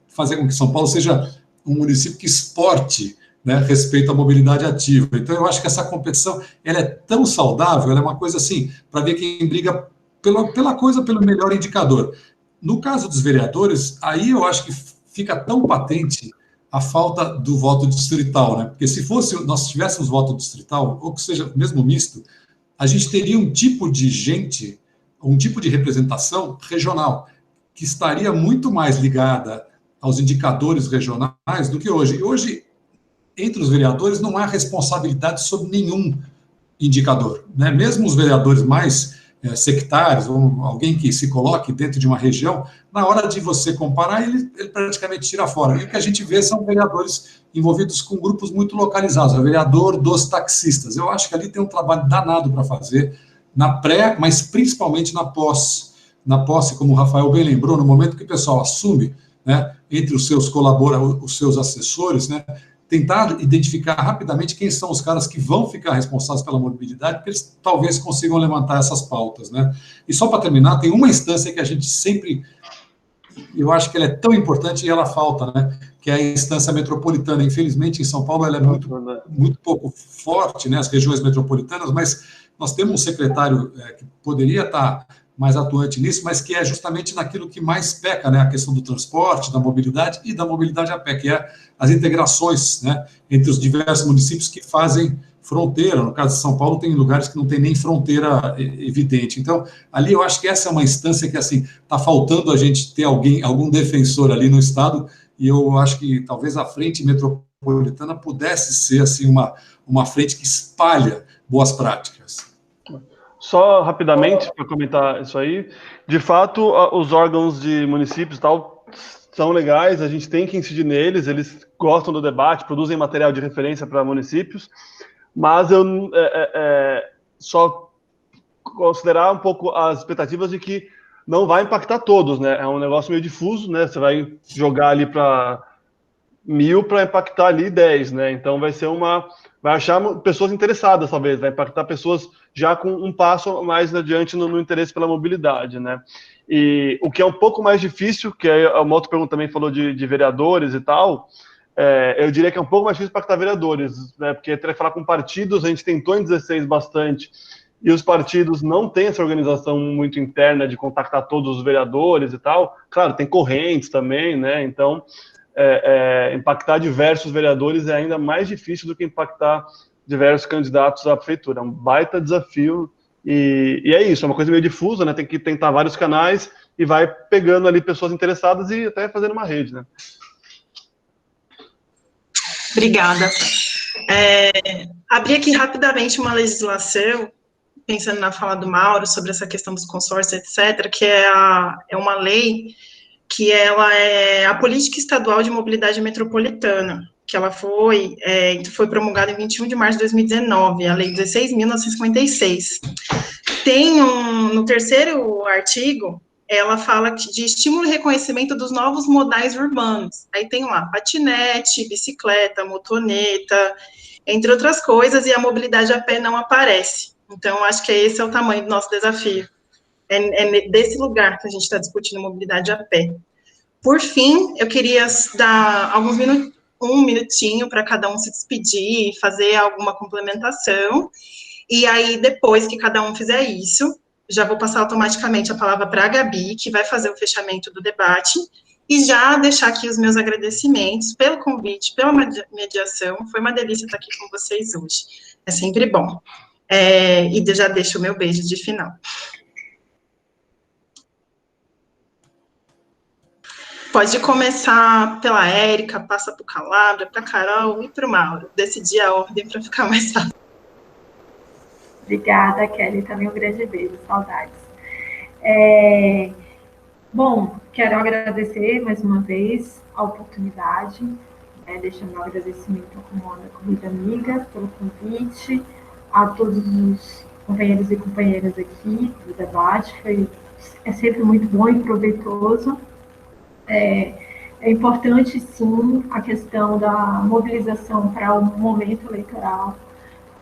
fazer com que São Paulo seja um município que exporte, né, respeito à mobilidade ativa. Então, eu acho que essa competição, ela é tão saudável, ela é uma coisa assim, para ver quem briga pelo melhor indicador. No caso dos vereadores, aí eu acho que fica tão patente a falta do voto distrital, né? Porque se nós tivéssemos voto distrital, ou que seja mesmo misto, a gente teria um tipo de gente, um tipo de representação regional, que estaria muito mais ligada aos indicadores regionais do que hoje. E hoje, entre os vereadores, não há responsabilidade sobre nenhum indicador, né? Mesmo os vereadores mais sectários, ou alguém que se coloque dentro de uma região, na hora de você comparar, ele praticamente tira fora. E o que a gente vê são vereadores envolvidos com grupos muito localizados, o vereador dos taxistas. Eu acho que ali tem um trabalho danado para fazer, na pré, mas principalmente na posse, como o Rafael bem lembrou, no momento que o pessoal assume, né, entre os seus colaboradores, os seus assessores, né, tentar identificar rapidamente quem são os caras que vão ficar responsáveis pela mobilidade, porque eles talvez consigam levantar essas pautas, né? E só para terminar, tem uma instância que a gente sempre, eu acho que ela é tão importante e ela falta, né? Que é a instância metropolitana. Infelizmente, em São Paulo, ela é muito pouco forte, né? As regiões metropolitanas, mas nós temos um secretário que poderia estar mais atuante nisso, mas que é justamente naquilo que mais peca, né? A questão do transporte, da mobilidade e da mobilidade a pé, que é as integrações, né, entre os diversos municípios que fazem fronteira. No caso de São Paulo, tem lugares que não tem nem fronteira evidente. Então, ali eu acho que essa é uma instância que, assim, está faltando a gente ter algum defensor ali no Estado, e eu acho que talvez a frente metropolitana pudesse ser, assim, uma frente que espalha boas práticas. Só rapidamente, para comentar isso aí, de fato, os órgãos de municípios e tal são legais, a gente tem que incidir neles, eles gostam do debate, produzem material de referência para municípios, mas eu só considerar um pouco as expectativas de que não vai impactar todos, né? É um negócio meio difuso, né? Você vai jogar ali para 1.000 para impactar ali 10, né? Então vai achar pessoas interessadas, talvez, vai impactar pessoas já com um passo mais adiante no interesse pela mobilidade, né? E o que é um pouco mais difícil, que a uma outra pergunta também falou de vereadores e tal, eu diria que é um pouco mais difícil impactar vereadores, né? Porque teria que falar com partidos, a gente tentou em 16 bastante, e os partidos não têm essa organização muito interna de contactar todos os vereadores e tal. Claro, tem correntes também, né? Então, impactar diversos vereadores é ainda mais difícil do que impactar diversos candidatos à prefeitura. É um baita desafio, e é isso, é uma coisa meio difusa, né? Tem que tentar vários canais e vai pegando ali pessoas interessadas e até fazendo uma rede, né? Obrigada. Abri aqui rapidamente uma legislação, pensando na fala do Mauro, sobre essa questão dos consórcios, etc., que é uma lei que ela é a Política Estadual de Mobilidade Metropolitana, que ela foi promulgada em 21 de março de 2019, a Lei 16.956. No terceiro artigo, ela fala de estímulo e reconhecimento dos novos modais urbanos. Aí tem lá patinete, bicicleta, motoneta, entre outras coisas, e a mobilidade a pé não aparece. Então, acho que esse é o tamanho do nosso desafio. É desse lugar que a gente está discutindo mobilidade a pé. Por fim, eu queria dar um minutinho para cada um se despedir, fazer alguma complementação, e aí, depois que cada um fizer isso, já vou passar automaticamente a palavra para a Gabi, que vai fazer o fechamento do debate, e já deixar aqui os meus agradecimentos pelo convite, pela mediação. Foi uma delícia estar aqui com vocês hoje. É sempre bom. E já deixo o meu beijo de final. Pode começar pela Érica, passa para o Calabria, para a Carol e para o Mauro. Decidi a ordem para ficar mais fácil. Obrigada, Kelly. Também um grande beijo, saudades. Bom, quero agradecer mais uma vez a oportunidade, deixando meu agradecimento à Comanda Corrida Amiga pelo convite, a todos os companheiros e companheiras aqui do debate. É sempre muito bom e proveitoso. É importante, sim, a questão da mobilização para o momento eleitoral,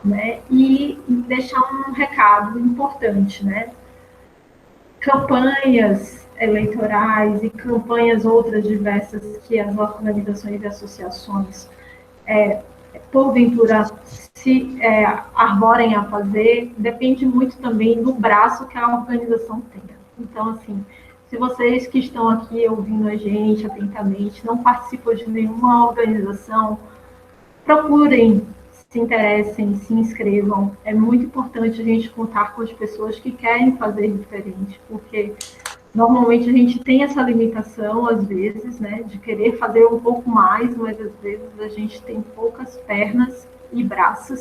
né? E deixar um recado importante, né? Campanhas eleitorais e campanhas outras diversas que as organizações e associações, porventura, se arborem a fazer, depende muito também do braço que a organização tenha. Então, assim, se vocês que estão aqui ouvindo a gente atentamente não participam de nenhuma organização, procurem, se interessem, se inscrevam. É muito importante a gente contar com as pessoas que querem fazer diferente, porque normalmente a gente tem essa limitação, às vezes, né, de querer fazer um pouco mais, mas às vezes a gente tem poucas pernas e braços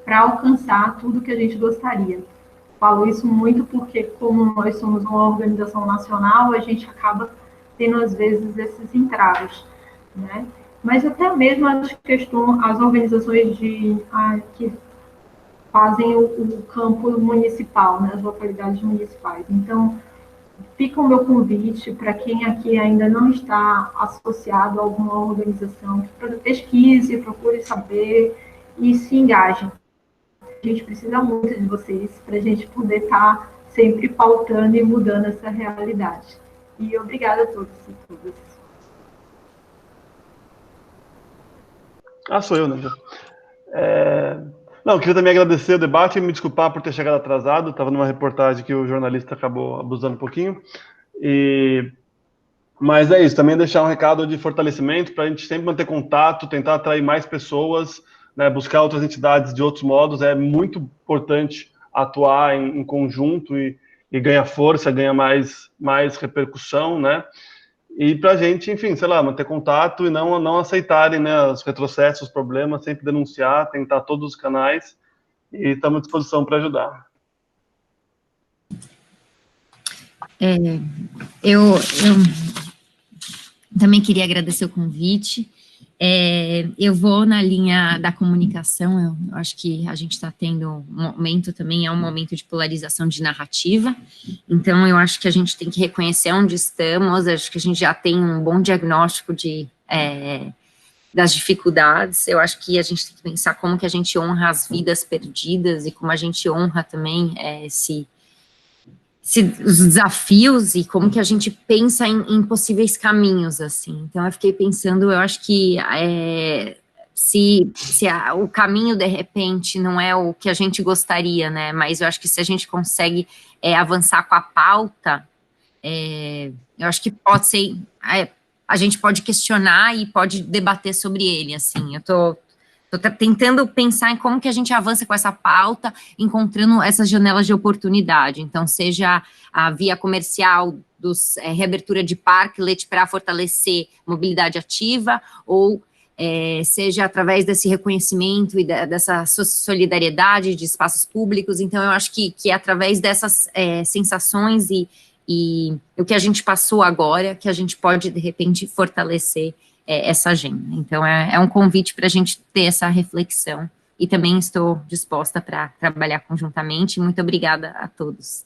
para alcançar tudo que a gente gostaria. Falo isso muito porque, como nós somos uma organização nacional, a gente acaba tendo, às vezes, esses entraves, né? Mas até mesmo as organizações que fazem o campo municipal, né, as localidades municipais. Então, fica o meu convite para quem aqui ainda não está associado a alguma organização, que pesquise, procure saber e se engaje. A gente precisa muito de vocês para a gente poder estar sempre pautando e mudando essa realidade. E obrigada a todos e todas. Sou eu, né? Não, queria também agradecer o debate e me desculpar por ter chegado atrasado. Estava numa reportagem que o jornalista acabou abusando um pouquinho. Mas é isso, também deixar um recado de fortalecimento para a gente sempre manter contato, tentar atrair mais pessoas, né, buscar outras entidades de outros modos. É muito importante atuar em conjunto e ganhar força, ganhar mais repercussão, né? E para a gente, enfim, sei lá, manter contato e não aceitarem, né, os retrocessos, os problemas, sempre denunciar, tentar todos os canais e estamos à disposição para ajudar. Eu também queria agradecer o convite. Eu vou na linha da comunicação. Eu acho que a gente está tendo um momento também, é um momento de polarização de narrativa, então eu acho que a gente tem que reconhecer onde estamos, acho que a gente já tem um bom diagnóstico das dificuldades. Eu acho que a gente tem que pensar como que a gente honra as vidas perdidas e como a gente honra também os desafios e como que a gente pensa em possíveis caminhos, assim. Então, eu fiquei pensando, eu acho que se o caminho, de repente, não é o que a gente gostaria, né, mas eu acho que se a gente consegue avançar com a pauta, eu acho que pode ser, a gente pode questionar e pode debater sobre ele, assim. Eu tô tentando pensar em como que a gente avança com essa pauta, encontrando essas janelas de oportunidade. Então, seja a via comercial reabertura de parklet para fortalecer mobilidade ativa, ou seja através desse reconhecimento e dessa solidariedade de espaços públicos. Então, eu acho que é através dessas sensações e o que a gente passou agora, que a gente pode, de repente, fortalecer essa agenda. Então, é um convite para a gente ter essa reflexão, e também estou disposta para trabalhar conjuntamente. Muito obrigada a todos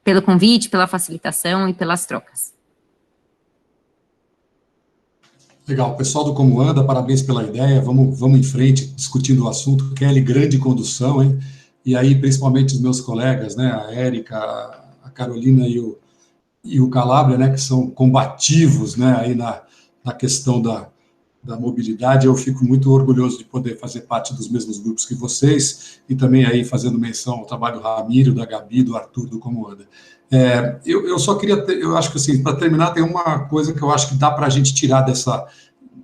pelo convite, pela facilitação e pelas trocas. Legal, pessoal do Como Anda, parabéns pela ideia, vamos em frente discutindo o assunto. Kelly, grande condução, hein? E aí, principalmente os meus colegas, né, a Érica, a Carolina e o Calabria, né, que são combativos, né, aí na questão da mobilidade. Eu fico muito orgulhoso de poder fazer parte dos mesmos grupos que vocês, e também aí fazendo menção ao trabalho do Ramiro, da Gabi, do Arthur, do Como Anda. Eu só queria, eu acho que assim, para terminar, tem uma coisa que eu acho que dá para a gente tirar dessa,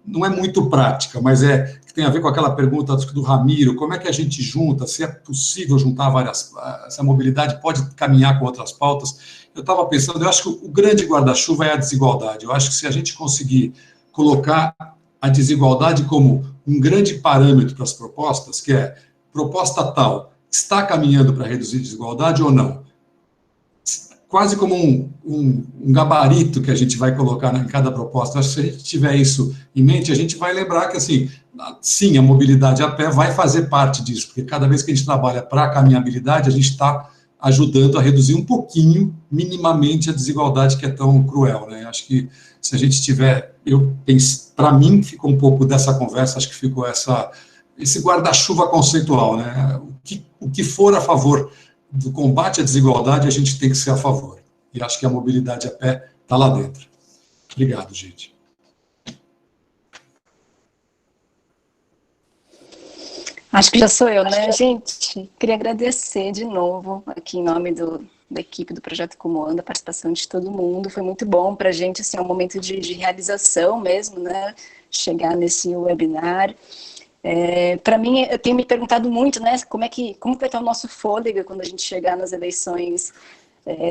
não é muito prática, mas que tem a ver com aquela pergunta do Ramiro, como é que a gente junta, se é possível juntar se a mobilidade pode caminhar com outras pautas. Eu estava pensando, eu acho que o grande guarda-chuva é a desigualdade. Eu acho que se a gente conseguir colocar a desigualdade como um grande parâmetro para as propostas, que é proposta tal, está caminhando para reduzir desigualdade ou não? Quase como um gabarito que a gente vai colocar em cada proposta. Acho que se a gente tiver isso em mente, a gente vai lembrar que, assim, sim, a mobilidade a pé vai fazer parte disso, porque cada vez que a gente trabalha para a caminhabilidade, a gente está ajudando a reduzir um pouquinho, minimamente, a desigualdade que é tão cruel, né? Acho que se a gente tiver, para mim, ficou um pouco dessa conversa, acho que ficou esse guarda-chuva conceitual, né? O que for a favor do combate à desigualdade, a gente tem que ser a favor. E acho que a mobilidade a pé está lá dentro. Obrigado, gente. Acho que já sou eu, né, gente? Queria agradecer de novo, aqui em nome da equipe do Projeto Como Anda, a participação de todo mundo. Foi muito bom para a gente, assim, é um momento de realização mesmo, né? Chegar nesse webinar. Para mim, eu tenho me perguntado muito, né, como vai estar o nosso fôlego quando a gente chegar nas eleições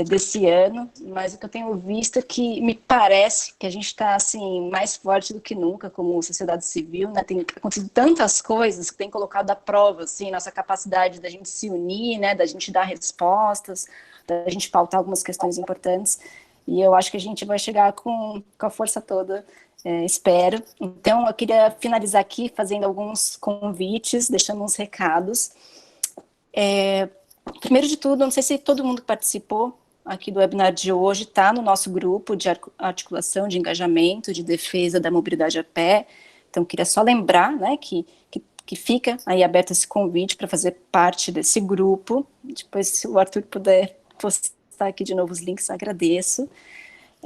desse ano, mas o que eu tenho visto é que me parece que a gente está assim, mais forte do que nunca como sociedade civil, né? Tem acontecido tantas coisas que tem colocado à prova assim, nossa capacidade da gente se unir, né? Da gente dar respostas, da gente pautar algumas questões importantes, e eu acho que a gente vai chegar com a força toda, espero. Então, eu queria finalizar aqui fazendo alguns convites, deixando uns recados. Primeiro de tudo, não sei se todo mundo que participou aqui do webinar de hoje está no nosso grupo de articulação, de engajamento, de defesa da mobilidade a pé. Então, queria só lembrar, né, que fica aí aberto esse convite para fazer parte desse grupo. Depois, se o Arthur puder postar aqui de novo os links, agradeço.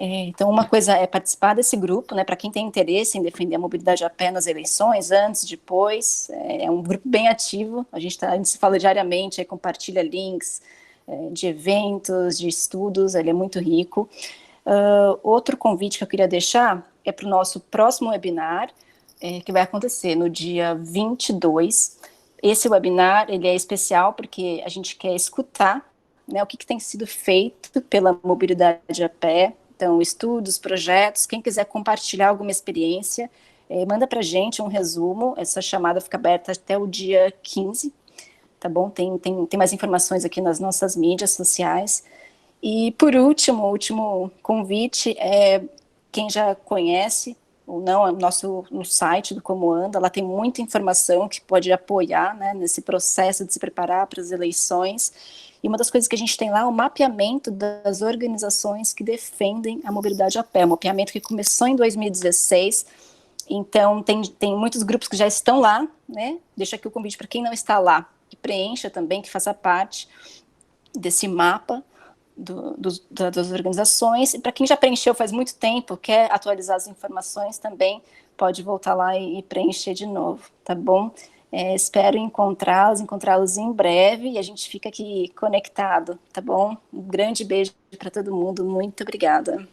Então, uma coisa é participar desse grupo, né, para quem tem interesse em defender a mobilidade a pé nas eleições, antes, depois, é um grupo bem ativo, a gente se fala diariamente, compartilha links de eventos, de estudos, ele é muito rico. Outro convite que eu queria deixar é para o nosso próximo webinar, que vai acontecer no dia 22. Esse webinar, ele é especial porque a gente quer escutar, né, o que tem sido feito pela mobilidade a pé. Então, estudos, projetos, quem quiser compartilhar alguma experiência, manda para a gente um resumo, essa chamada fica aberta até o dia 15, tá bom? Tem mais informações aqui nas nossas mídias sociais. E, por último, o último convite quem já conhece ou não, no site do Como Anda, lá tem muita informação que pode apoiar, né, nesse processo de se preparar para as eleições. E uma das coisas que a gente tem lá é o mapeamento das organizações que defendem a mobilidade a pé, um mapeamento que começou em 2016, então tem muitos grupos que já estão lá, né? Deixo aqui o convite para quem não está lá, que preencha também, que faça parte desse mapa das organizações, e para quem já preencheu faz muito tempo, quer atualizar as informações também, pode voltar lá e preencher de novo, tá bom? Espero encontrá-los em breve, e a gente fica aqui conectado, tá bom? Um grande beijo para todo mundo, muito obrigada.